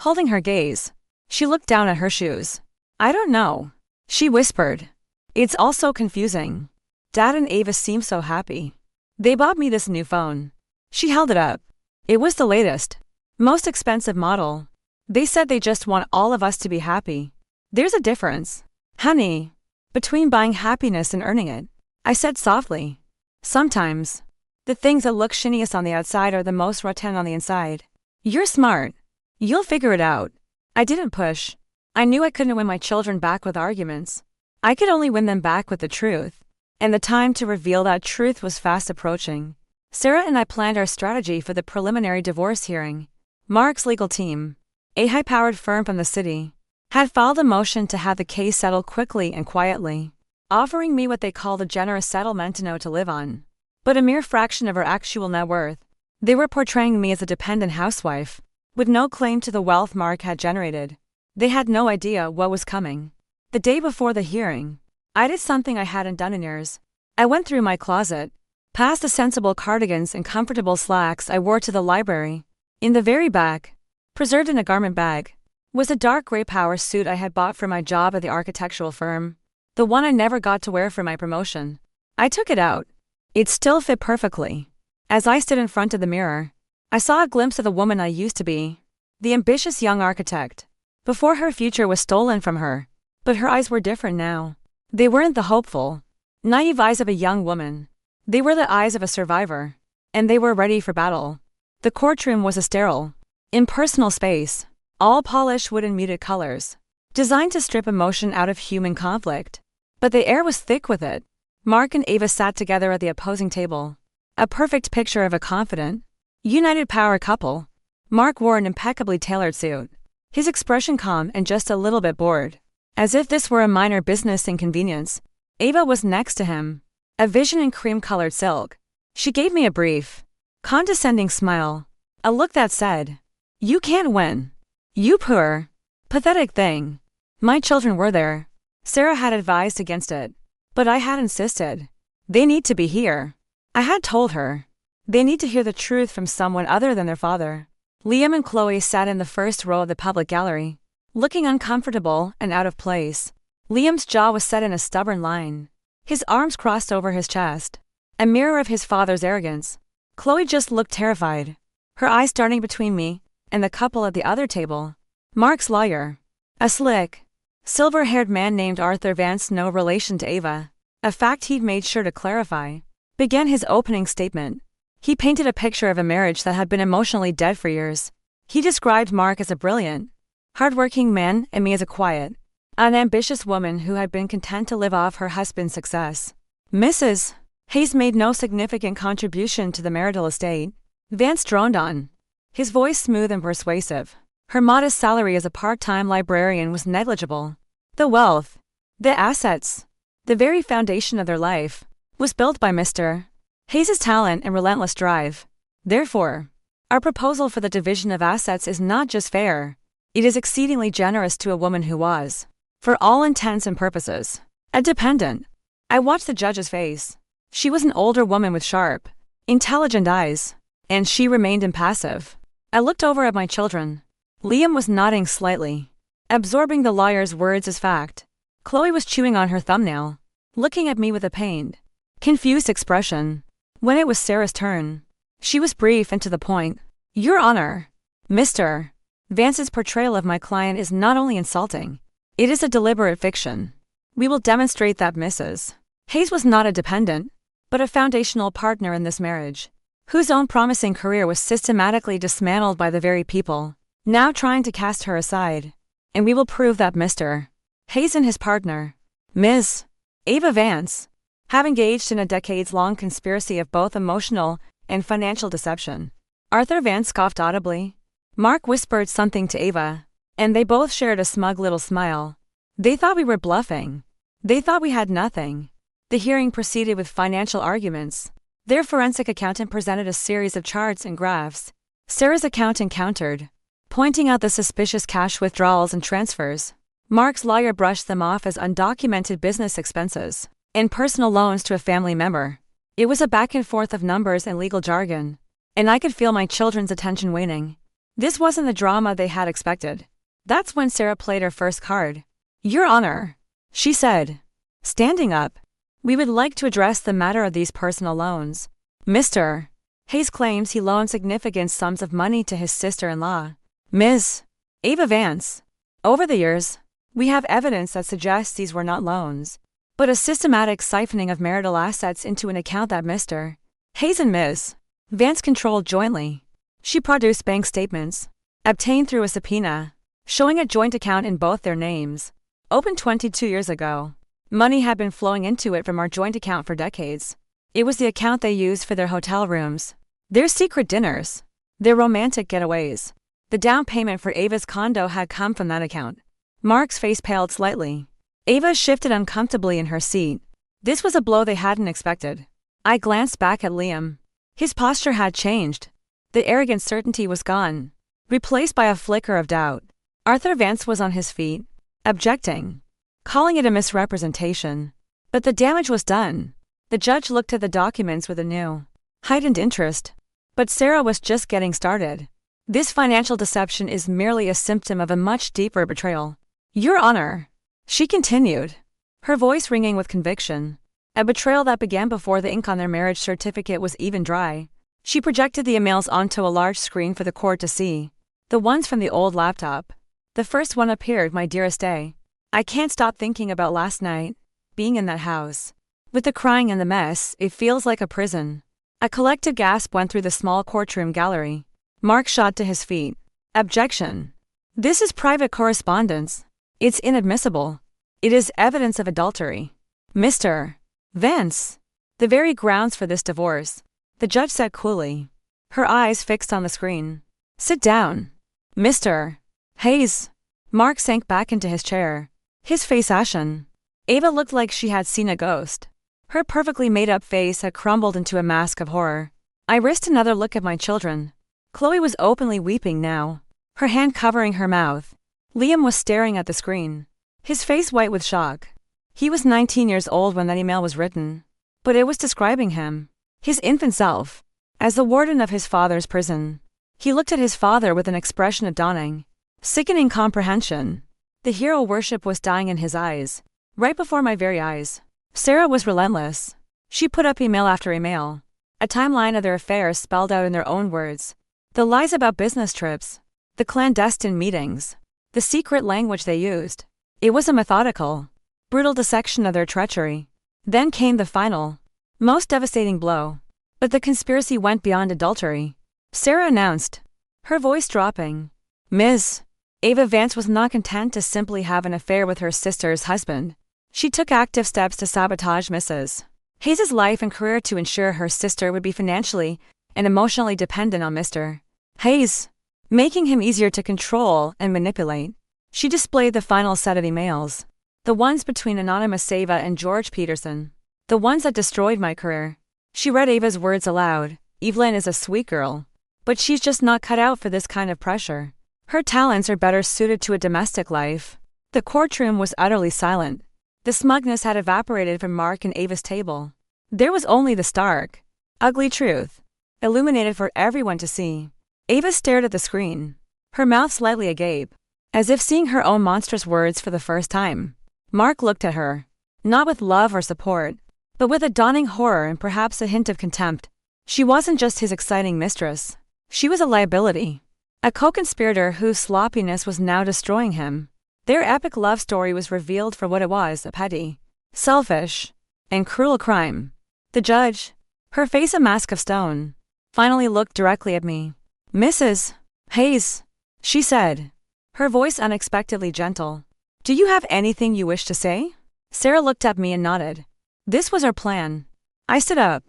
holding her gaze. She looked down at her shoes. "I don't know," she whispered. "It's all so confusing. Dad and Ava seem so happy. They bought me this new phone." She held it up. It was the latest, most expensive model. "They said they just want all of us to be happy. There's a difference, honey, between buying happiness and earning it," I said softly. "Sometimes, the things that look shiniest on the outside are the most rotten on the inside. You're smart. You'll figure it out." I didn't push. I knew I couldn't win my children back with arguments. I could only win them back with the truth. And the time to reveal that truth was fast approaching. Sarah and I planned our strategy for the preliminary divorce hearing. Mark's legal team, a high-powered firm from the city, had filed a motion to have the case settled quickly and quietly, offering me what they called a generous settlement to live on, but a mere fraction of her actual net worth. They were portraying me as a dependent housewife, with no claim to the wealth Mark had generated. They had no idea what was coming. The day before the hearing, I did something I hadn't done in years. I went through my closet, past the sensible cardigans and comfortable slacks I wore to the library. In the very back, preserved in a garment bag, was a dark gray power suit I had bought for my job at the architectural firm, the one I never got to wear for my promotion. I took it out. It still fit perfectly. As I stood in front of the mirror, I saw a glimpse of the woman I used to be, the ambitious young architect, before her future was stolen from her. But her eyes were different now. They weren't the hopeful, naive eyes of a young woman. They were the eyes of a survivor, and they were ready for battle. The courtroom was a sterile, impersonal space, all polished wood and muted colors, designed to strip emotion out of human conflict. But the air was thick with it. Mark and Ava sat together at the opposing table, a perfect picture of a confident, united power couple. Mark wore an impeccably tailored suit, his expression calm and just a little bit bored, as if this were a minor business inconvenience. Ava was next to him, a vision in cream-colored silk. She gave me a brief, condescending smile, a look that said, "You can't win. You poor, pathetic thing." My children were there. Sarah had advised against it, but I had insisted. "They need to be here." I had told her. "They need to hear the truth from someone other than their father." Liam and Chloe sat in the first row of the public gallery, looking uncomfortable and out of place. Liam's jaw was set in a stubborn line, his arms crossed over his chest, a mirror of his father's arrogance. Chloe just looked terrified, her eyes darting between me and the couple at the other table. Mark's lawyer, a slick, silver-haired man named Arthur Vance, no relation to Ava, a fact he'd made sure to clarify, began his opening statement. He painted a picture of a marriage that had been emotionally dead for years. He described Mark as a brilliant, hard-working man and me as a quiet, unambitious woman who had been content to live off her husband's success. Mrs. Hayes made no significant contribution to the marital estate, Vance droned on, his voice smooth and persuasive. Her modest salary as a part-time librarian was negligible. The wealth, the assets, the very foundation of their life, was built by Mr. Hayes' talent and relentless drive. Therefore, our proposal for the division of assets is not just fair, it is exceedingly generous to a woman who was, for all intents and purposes, a dependent. I watched the judge's face. She was an older woman with sharp, intelligent eyes, and she remained impassive. I looked over at my children. Liam was nodding slightly. absorbing the lawyer's words as fact. Chloe was chewing on her thumbnail, looking at me with a pained, confused expression. When it was Sarah's turn, she was brief and to the point. Your Honor, Mr. Vance's portrayal of my client is not only insulting, it is a deliberate fiction. We will demonstrate that Mrs. Hayes was not a dependent, but a foundational partner in this marriage, whose own promising career was systematically dismantled by the very people now trying to cast her aside. And we will prove that Mr. Hayes and his partner, Ms. Ava Vance, have engaged in a decades-long conspiracy of both emotional and financial deception. Arthur Vance scoffed audibly. Mark whispered something to Ava, and they both shared a smug little smile. They thought we were bluffing. They thought we had nothing. The hearing proceeded with financial arguments. Their forensic accountant presented a series of charts and graphs. Sarah's accountant countered, pointing out the suspicious cash withdrawals and transfers. Mark's lawyer brushed them off as undocumented business expenses and personal loans to a family member. It was a back and forth of numbers and legal jargon, and I could feel my children's attention waning. This wasn't the drama they had expected. That's when Sarah played her first card. Your Honor, she said, standing up, we would like to address the matter of these personal loans. Mr. Hayes claims he loaned significant sums of money to his sister-in-law, Ms. Ava Vance. Over the years, we have evidence that suggests these were not loans, but a systematic siphoning of marital assets into an account that Mr. Hayes and Ms. Vance controlled jointly. She produced bank statements, obtained through a subpoena, showing a joint account in both their names, opened 22 years ago. Money had been flowing into it from our joint account for decades. It was the account they used for their hotel rooms, their secret dinners, their romantic getaways. The down payment for Ava's condo had come from that account. Mark's face paled slightly. Ava shifted uncomfortably in her seat. This was a blow they hadn't expected. I glanced back at Liam. His posture had changed. The arrogant certainty was gone, replaced by a flicker of doubt. Arthur Vance was on his feet, objecting, calling it a misrepresentation. But the damage was done. The judge looked at the documents with a new, heightened interest. But Sarah was just getting started. This financial deception is merely a symptom of a much deeper betrayal. Your Honor, she continued, her voice ringing with conviction. A betrayal that began before the ink on their marriage certificate was even dry. She projected the emails onto a large screen for the court to see. The ones from the old laptop. The first one appeared, my dearest day. I can't stop thinking about last night, being in that house. With the crying and the mess, it feels like a prison. A collective gasp went through the small courtroom gallery. Mark shot to his feet. Objection. This is private correspondence. It's inadmissible. It is evidence of adultery. Mr. Vance. The very grounds for this divorce, the judge said coolly, her eyes fixed on the screen. Sit down. Mr. Hayes. Mark sank back into his chair, his face ashen. Ava looked like she had seen a ghost. Her perfectly made-up face had crumbled into a mask of horror. I risked another look at my children. Chloe was openly weeping now, her hand covering her mouth. Liam was staring at the screen, his face white with shock. He was 19 years old when that email was written, but it was describing him, his infant self, as the warden of his father's prison. He looked at his father with an expression of dawning, sickening comprehension. The hero worship was dying in his eyes, right before my very eyes. Sarah was relentless. She put up email after email, a timeline of their affairs spelled out in their own words. The lies about business trips, the clandestine meetings, the secret language they used. It was a methodical, brutal dissection of their treachery. Then came the final, most devastating blow. But the conspiracy went beyond adultery. Sarah announced, her voice dropping. Ms. Ava Vance was not content to simply have an affair with her sister's husband. She took active steps to sabotage Mrs. Hayes' life and career to ensure her sister would be financially and emotionally dependent on Mr. Hayes, making him easier to control and manipulate. She displayed the final set of emails, the ones between anonymous Ava and George Peterson, the ones that destroyed my career. She read Ava's words aloud. Evelyn is a sweet girl, but she's just not cut out for this kind of pressure. Her talents are better suited to a domestic life. The courtroom was utterly silent. The smugness had evaporated from Mark and Ava's table. There was only the stark, ugly truth, illuminated for everyone to see. Ava stared at the screen, her mouth slightly agape. as if seeing her own monstrous words for the first time. Mark looked at her, not with love or support, but with a dawning horror and perhaps a hint of contempt. She wasn't just his exciting mistress. She was a liability. A co-conspirator whose sloppiness was now destroying him. Their epic love story was revealed for what it was, a petty, selfish, and cruel crime. The judge, her face a mask of stone, finally looked directly at me. "Mrs. Hayes," she said, her voice unexpectedly gentle. "Do you have anything you wish to say?" Sarah looked at me and nodded. This was our plan. I stood up,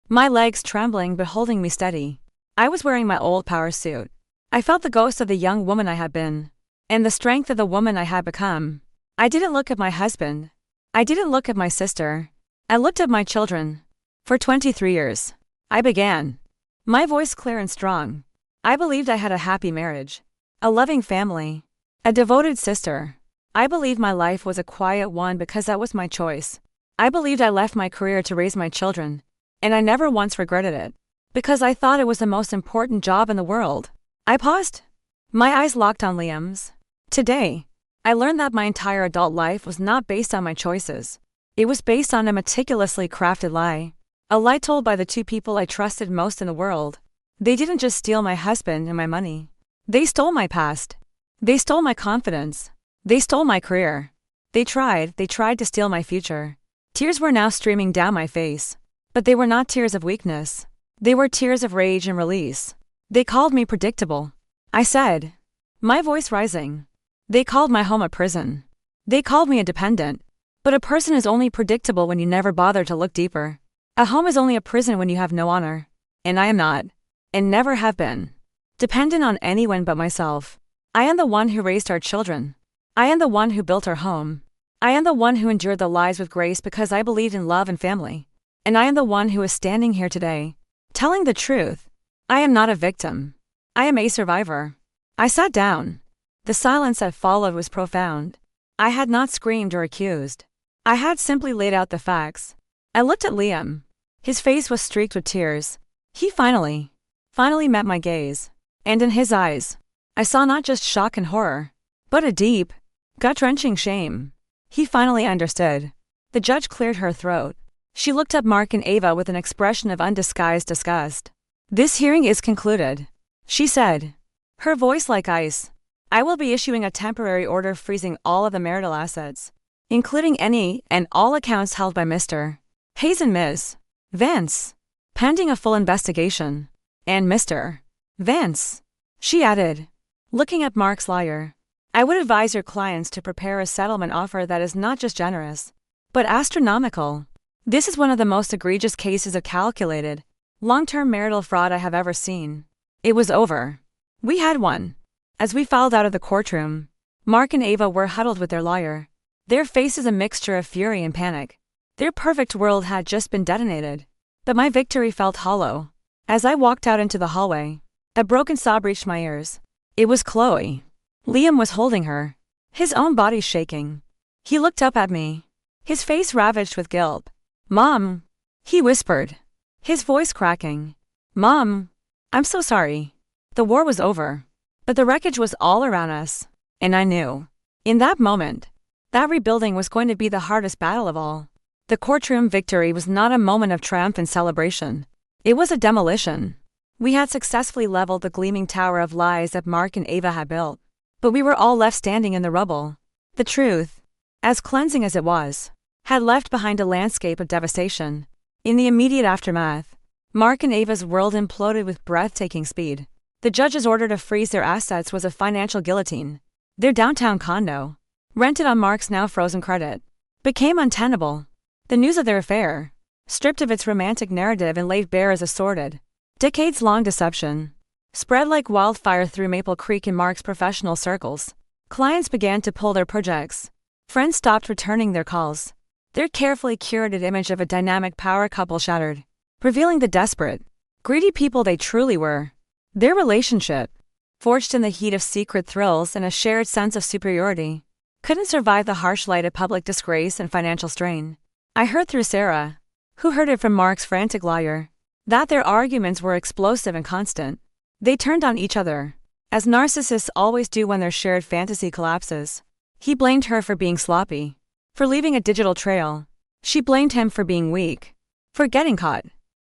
my legs trembling but holding me steady. I was wearing my old power suit. I felt the ghost of the young woman I had been, and the strength of the woman I had become. I didn't look at my husband. I didn't look at my sister. I looked at my children. For 23 years, I began, my voice clear and strong. I believed I had a happy marriage, a loving family, a devoted sister. I believed my life was a quiet one because that was my choice. I believed I left my career to raise my children, and I never once regretted it, because I thought it was the most important job in the world. I paused. My eyes locked on Liam's. Today, I learned that my entire adult life was not based on my choices. It was based on a meticulously crafted lie. A lie told by the two people I trusted most in the world. They didn't just steal my husband and my money. They stole my past. They stole my confidence. They stole my career. They tried to steal my future. Tears were now streaming down my face. But they were not tears of weakness. They were tears of rage and release. They called me predictable. I said, my voice rising. They called my home a prison. They called me a dependent. But a person is only predictable when you never bother to look deeper. A home is only a prison when you have no honor. And I am not, and never have been, dependent on anyone but myself. I am the one who raised our children. I am the one who built our home. I am the one who endured the lies with grace because I believed in love and family. And I am the one who is standing here today, telling the truth. I am not a victim. I am a survivor. I sat down. The silence that followed was profound. I had not screamed or accused. I had simply laid out the facts. I looked at Liam. His face was streaked with tears. He finally met my gaze. And in his eyes, I saw not just shock and horror, but a deep, gut-wrenching shame. He finally understood. The judge cleared her throat. She looked at Mark and Ava with an expression of undisguised disgust. "This hearing is concluded," she said, her voice like ice. "I will be issuing a temporary order freezing all of the marital assets, including any and all accounts held by Mr. Hayes and Ms. Vance, pending a full investigation. And Mr. Vance," she added, looking at Mark's lawyer, "I would advise your clients to prepare a settlement offer that is not just generous, but astronomical. This is one of the most egregious cases of calculated, long-term marital fraud I have ever seen." It was over. We had won. As we filed out of the courtroom, Mark and Ava were huddled with their lawyer, their faces a mixture of fury and panic. Their perfect world had just been detonated. But my victory felt hollow. As I walked out into the hallway, a broken sob reached my ears. It was Chloe. Liam was holding her, his own body shaking. He looked up at me, his face ravaged with guilt. "Mom," he whispered, his voice cracking. "Mom, I'm so sorry." The war was over, but the wreckage was all around us, and I knew, in that moment, that rebuilding was going to be the hardest battle of all. The courtroom victory was not a moment of triumph and celebration. It was a demolition. We had successfully leveled the gleaming tower of lies that Mark and Ava had built. But we were all left standing in the rubble. The truth, as cleansing as it was, had left behind a landscape of devastation. In the immediate aftermath, Mark and Ava's world imploded with breathtaking speed. The judge's order to freeze their assets was a financial guillotine. Their downtown condo, rented on Mark's now frozen credit, became untenable. The news of their affair, stripped of its romantic narrative and laid bare as a sordid, decades-long deception, spread like wildfire through Maple Creek in Mark's professional circles. Clients began to pull their projects. Friends stopped returning their calls. Their carefully curated image of a dynamic power couple shattered, revealing the desperate, greedy people they truly were. Their relationship, forged in the heat of secret thrills and a shared sense of superiority, couldn't survive the harsh light of public disgrace and financial strain. I heard through Sarah, who heard it from Mark's frantic lawyer, that their arguments were explosive and constant. They turned on each other, as narcissists always do when their shared fantasy collapses. He blamed her for being sloppy, for leaving a digital trail. She blamed him for being weak, for getting caught.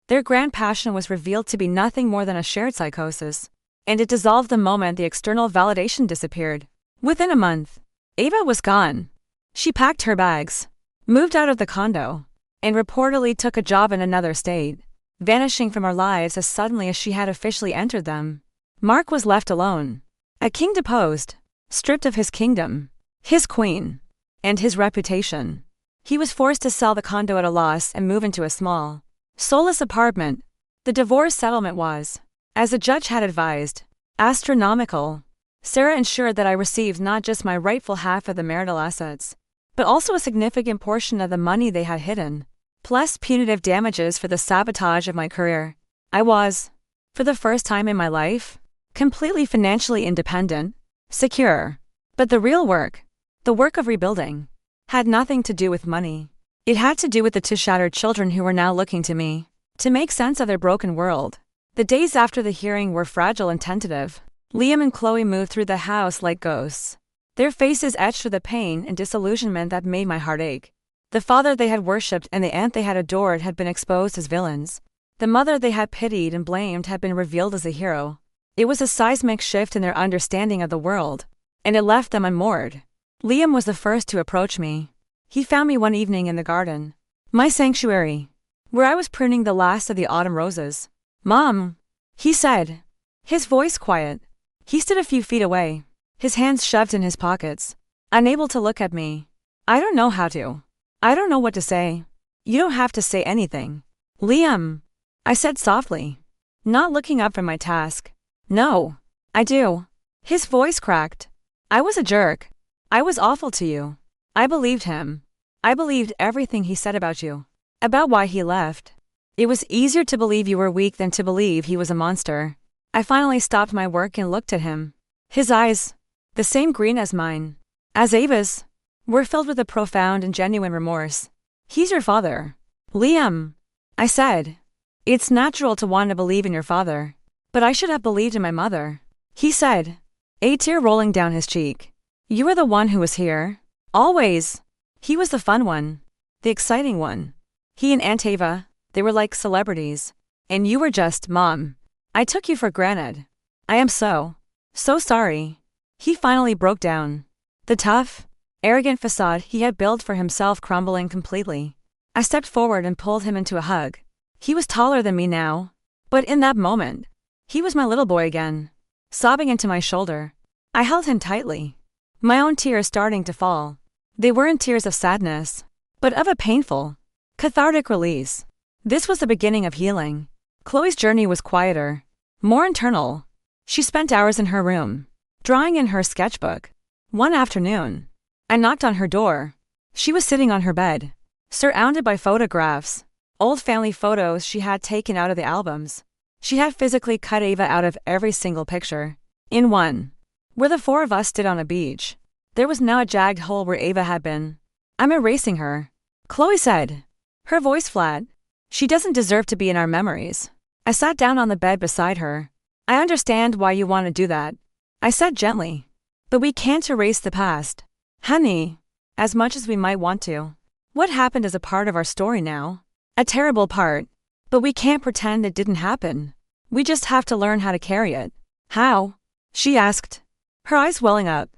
Their grand passion was revealed to be nothing more than a shared psychosis, and it dissolved the moment the external validation disappeared. Within a month, Ava was gone. She packed her bags, moved out of the condo, and reportedly took a job in another state, vanishing from our lives as suddenly as she had officially entered them. Mark was left alone, a king deposed, stripped of his kingdom, his queen, and his reputation. He was forced to sell the condo at a loss and move into a small, soulless apartment. The divorce settlement was, as the judge had advised, astronomical. Sarah ensured that I received not just my rightful half of the marital assets, but also a significant portion of the money they had hidden, plus punitive damages for the sabotage of my career. I was, for the first time in my life, completely financially independent, secure. But the real work, the work of rebuilding, had nothing to do with money. It had to do with the two shattered children who were now looking to me to make sense of their broken world. The days after the hearing were fragile and tentative. Liam and Chloe moved through the house like ghosts, their faces etched with the pain and disillusionment that made my heart ache. The father they had worshipped and the aunt they had adored had been exposed as villains. The mother they had pitied and blamed had been revealed as a hero. It was a seismic shift in their understanding of the world, and it left them unmoored. Liam was the first to approach me. He found me one evening in the garden, my sanctuary, where I was pruning the last of the autumn roses. "Mom," he said, his voice quiet. He stood a few feet away, his hands shoved in his pockets, unable to look at me. "I don't know how to. I don't know what to say." "You don't have to say anything, Liam," I said softly, not looking up from my task. "No, I do." His voice cracked. "I was a jerk. I was awful to you." I believed him. I believed everything he said about you, about why he left. It was easier to believe you were weak than to believe he was a monster. I finally stopped my work and looked at him. His eyes, the same green as mine, as Ava's, were filled with a profound and genuine remorse. "He's your father, Liam," I said. "It's natural to want to believe in your father, but I should have believed in my mother," he said, a tear rolling down his cheek. "You were the one who was here, always." He was the fun one, the exciting one. He and Aunt Ava, they were like celebrities. And you were just Mom. I took you for granted. I am so sorry. He finally broke down. The tough, arrogant facade he had built for himself crumbling completely. I stepped forward and pulled him into a hug. He was taller than me now, but in that moment, he was my little boy again, sobbing into my shoulder. I held him tightly, my own tears starting to fall. They weren't tears of sadness, but of a painful, cathartic release. This was the beginning of healing. Chloe's journey was quieter, more internal. She spent hours in her room, drawing in her sketchbook. One afternoon, I knocked on her door. She was sitting on her bed, surrounded by photographs, old family photos she had taken out of the albums. She had physically cut Ava out of every single picture. In one, where the four of us stood on a beach, there was now a jagged hole where Ava had been. "I'm erasing her," Chloe said, her voice flat. "She doesn't deserve to be in our memories." I sat down on the bed beside her. "I understand why you want to do that," I said gently. "But we can't erase the past, honey, as much as we might want to. What happened is a part of our story now, a terrible part, but we can't pretend it didn't happen. We just have to learn how to carry it." "How?" she asked, her eyes welling up.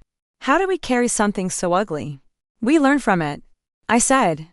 "How do we carry something so ugly?" "We learn from it," I said,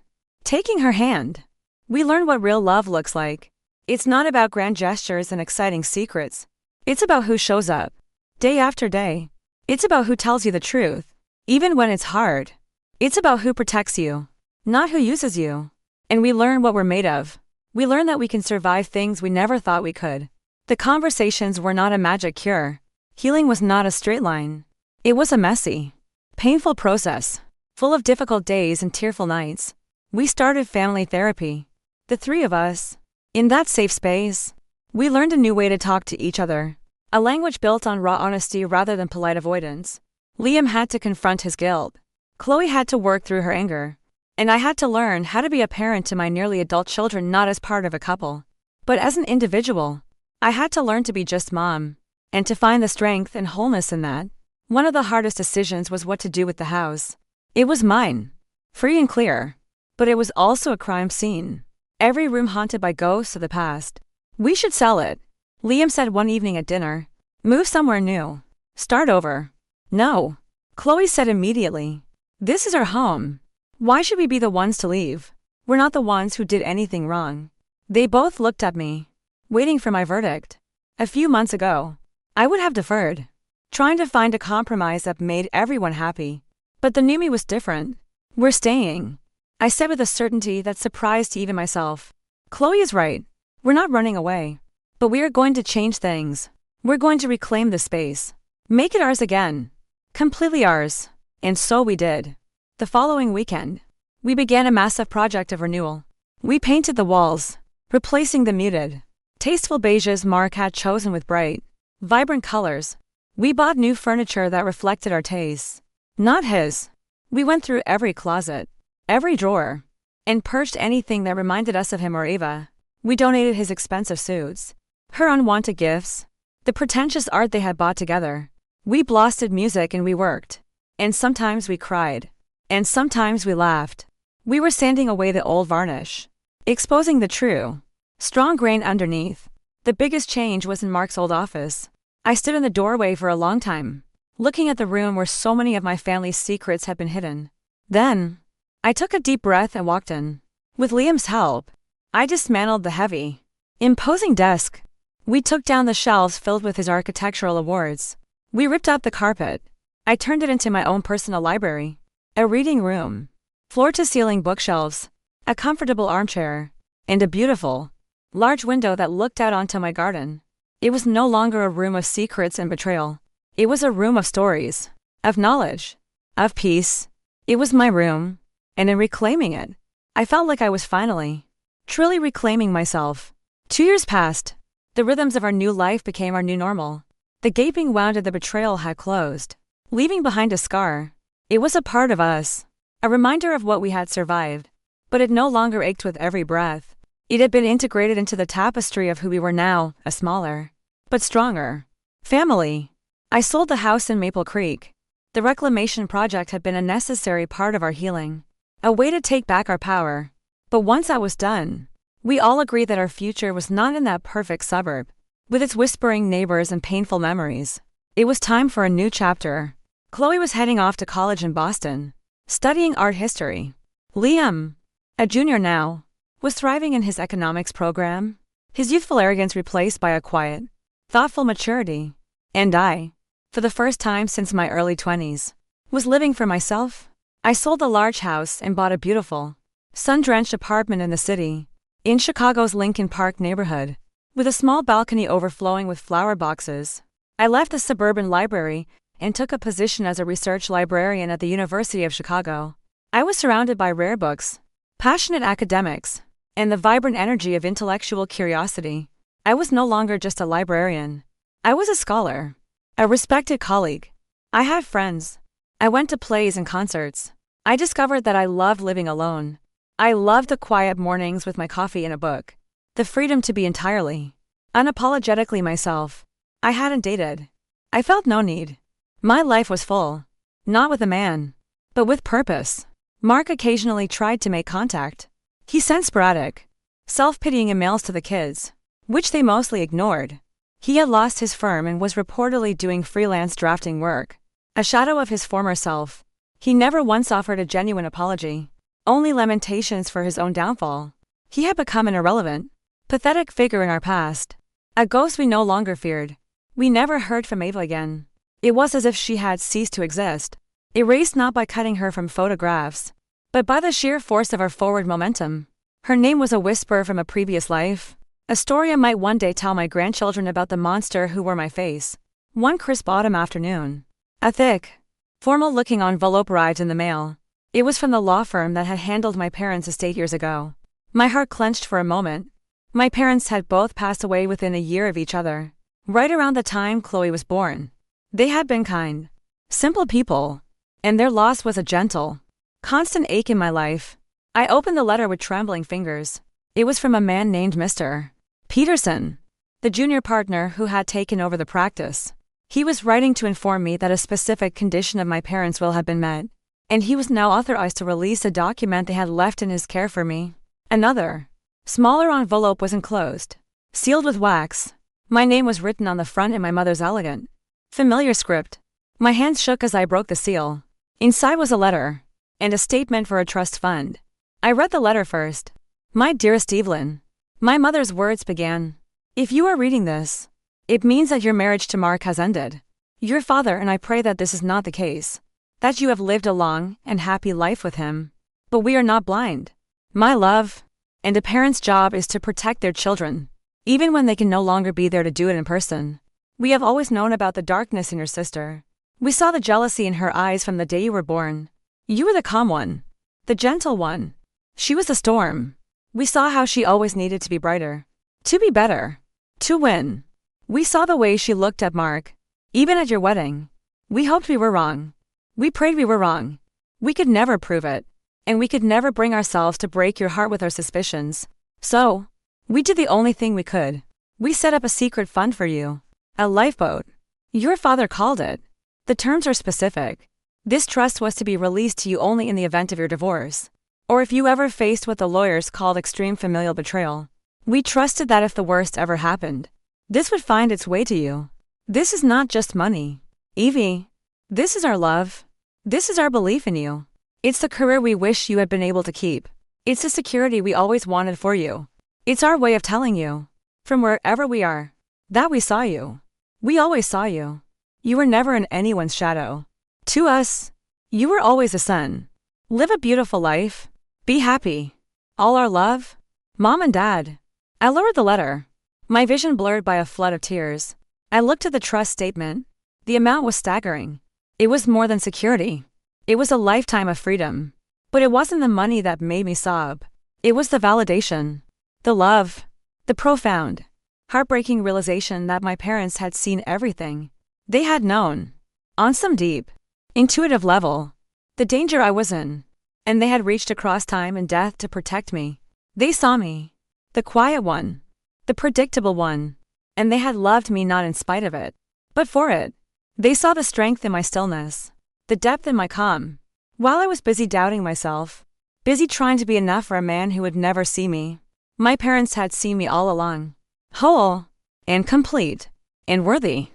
taking her hand. "We learn what real love looks like. It's not about grand gestures and exciting secrets. It's about who shows up, day after day. It's about who tells you the truth, even when it's hard. It's about who protects you, not who uses you. And we learn what we're made of. We learn that we can survive things we never thought we could." The conversations were not a magic cure. Healing was not a straight line. It was a messy, painful process, full of difficult days and tearful nights. We started family therapy, the three of us. In that safe space, we learned a new way to talk to each other, a language built on raw honesty rather than polite avoidance. Liam had to confront his guilt. Chloe had to work through her anger. And I had to learn how to be a parent to my nearly adult children, not as part of a couple, but as an individual. I had to learn to be just Mom, and to find the strength and wholeness in that. One of the hardest decisions was what to do with the house. It was mine, free and clear, but it was also a crime scene. Every room haunted by ghosts of the past. We should sell it, Liam said one evening at dinner. Move somewhere new. Start over. No, Chloe said immediately. This is our home. Why should we be the ones to leave? We're not the ones who did anything wrong. They both looked at me, waiting for my verdict. A few months ago, I would have deferred, trying to find a compromise that made everyone happy. But the new me was different. We're staying, I said with a certainty that surprised even myself. Chloe is right. We're not running away. But we are going to change things. We're going to reclaim the space. Make it ours again. Completely ours. And so we did. The following weekend, we began a massive project of renewal. We painted the walls, replacing the muted, tasteful beiges Mark had chosen with bright, vibrant colors. We bought new furniture that reflected our tastes, not his. We went through every closet, every drawer, and purged anything that reminded us of him or Ava. We donated his expensive suits, her unwanted gifts, the pretentious art they had bought together. We blasted music and we worked. And sometimes we cried. And sometimes we laughed. We were sanding away the old varnish, exposing the true, strong grain underneath. The biggest change was in Mark's old office. I stood in the doorway for a long time, looking at the room where so many of my family's secrets had been hidden. Then, I took a deep breath and walked in. With Liam's help, I dismantled the heavy, imposing desk. We took down the shelves filled with his architectural awards. We ripped up the carpet. I turned it into my own personal library. A reading room, floor-to-ceiling bookshelves, a comfortable armchair, and a beautiful, large window that looked out onto my garden. It was no longer a room of secrets and betrayal. It was a room of stories, of knowledge, of peace. It was my room, and in reclaiming it, I felt like I was finally, truly reclaiming myself. 2 years passed. The rhythms of our new life became our new normal. The gaping wound of the betrayal had closed, leaving behind a scar. It was a part of us, a reminder of what we had survived, but it no longer ached with every breath. It had been integrated into the tapestry of who we were now, a smaller, but stronger family. I sold the house in Maple Creek. The reclamation project had been a necessary part of our healing, a way to take back our power. But once that was done, we all agreed that our future was not in that perfect suburb, with its whispering neighbors and painful memories. It was time for a new chapter. Chloe was heading off to college in Boston, studying art history. Liam, a junior now, was thriving in his economics program, his youthful arrogance replaced by a quiet, thoughtful maturity. And I, for the first time since my early 20s, was living for myself. I sold the large house and bought a beautiful, sun-drenched apartment in the city, in Chicago's Lincoln Park neighborhood, with a small balcony overflowing with flower boxes. I left the suburban library and took a position as a research librarian at the University of Chicago. I was surrounded by rare books, passionate academics, and the vibrant energy of intellectual curiosity. I was no longer just a librarian. I was a scholar, a respected colleague. I had friends. I went to plays and concerts. I discovered that I loved living alone. I loved the quiet mornings with my coffee and a book. The freedom to be entirely, unapologetically myself. I hadn't dated. I felt no need. My life was full. Not with a man, but with purpose. Mark occasionally tried to make contact. He sent sporadic, self-pitying emails to the kids, which they mostly ignored. He had lost his firm and was reportedly doing freelance drafting work, a shadow of his former self. He never once offered a genuine apology, only lamentations for his own downfall. He had become an irrelevant, pathetic figure in our past, a ghost we no longer feared. We never heard from Ava again. It was as if she had ceased to exist, erased not by cutting her from photographs, but by the sheer force of our forward momentum. Her name was a whisper from a previous life, a story I might one day tell my grandchildren about the monster who wore my face. One crisp autumn afternoon, a thick, formal-looking envelope arrived in the mail. It was from the law firm that had handled my parents' estate years ago. My heart clenched for a moment. My parents had both passed away within a year of each other, right around the time Chloe was born. They had been kind, simple people, and their loss was a gentle, constant ache in my life. I opened the letter with trembling fingers. It was from a man named Mr. Peterson. the junior partner who had taken over the practice. He was writing to inform me that a specific condition of my parents' will had been met, and he was now authorized to release a document they had left in his care for me. Another, smaller envelope was enclosed, sealed with wax. My name was written on the front in my mother's elegant, familiar script. My hands shook as I broke the seal. Inside was a letter, and a statement for a trust fund. I read the letter first. My dearest Evelyn, my mother's words began. If you are reading this, it means that your marriage to Mark has ended. Your father and I pray that this is not the case, that you have lived a long and happy life with him. But we are not blind, my love, and a parent's job is to protect their children, even when they can no longer be there to do it in person. We have always known about the darkness in your sister. We saw the jealousy in her eyes from the day you were born. You were the calm one, the gentle one. She was the storm. We saw how she always needed to be brighter, to be better, to win. We saw the way she looked at Mark, even at your wedding. We hoped we were wrong. We prayed we were wrong. We could never prove it, and we could never bring ourselves to break your heart with our suspicions. So, we did the only thing we could. We set up a secret fund for you, a lifeboat. Your father called it. The terms are specific. This trust was to be released to you only in the event of your divorce, or if you ever faced what the lawyers called extreme familial betrayal. We trusted that if the worst ever happened, this would find its way to you. This is not just money, Evie. This is our love. This is our belief in you. It's the career we wish you had been able to keep. It's the security we always wanted for you. It's our way of telling you, from wherever we are, that we saw you. We always saw you. You were never in anyone's shadow. To us, you were always a sun. Live a beautiful life. Be happy. All our love. Mom and Dad. I lowered the letter, my vision blurred by a flood of tears. I looked at the trust statement. The amount was staggering. It was more than security. It was a lifetime of freedom. But it wasn't the money that made me sob. It was the validation, the love, the profound, heartbreaking realization that my parents had seen everything. They had known, on some deep, intuitive level, the danger I was in, and they had reached across time and death to protect me. They saw me, the quiet one, the predictable one, and they had loved me not in spite of it, but for it. They saw the strength in my stillness, the depth in my calm. While I was busy doubting myself, busy trying to be enough for a man who would never see me, my parents had seen me all along, whole, and complete, and worthy.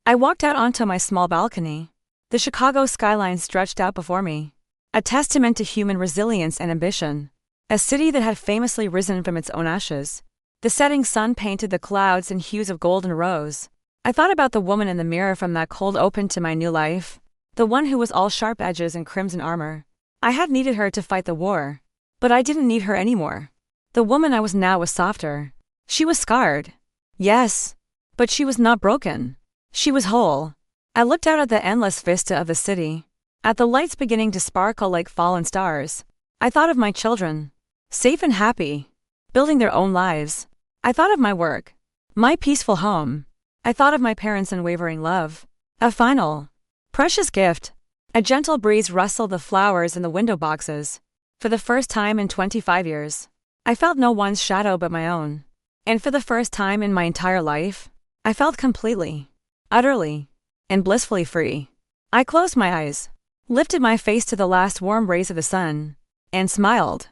I walked out onto my small balcony. The Chicago skyline stretched out before me, a testament to human resilience and ambition. A city that had famously risen from its own ashes. The setting sun painted the clouds in hues of gold and rose. I thought about the woman in the mirror from that cold open to my new life, the one who was all sharp edges and crimson armor. I had needed her to fight the war, but I didn't need her anymore. The woman I was now was softer. She was scarred. Yes, but she was not broken. She was whole. I looked out at the endless vista of the city, at the lights beginning to sparkle like fallen stars. I thought of my children, safe and happy, building their own lives. I thought of my work, my peaceful home. I thought of my parents' unwavering love. A final, precious gift. A gentle breeze rustled the flowers in the window boxes. For the first time in 25 years, I felt no one's shadow but my own. And for the first time in my entire life, I felt completely, utterly, and blissfully free. I closed my eyes, lifted my face to the last warm rays of the sun, and smiled.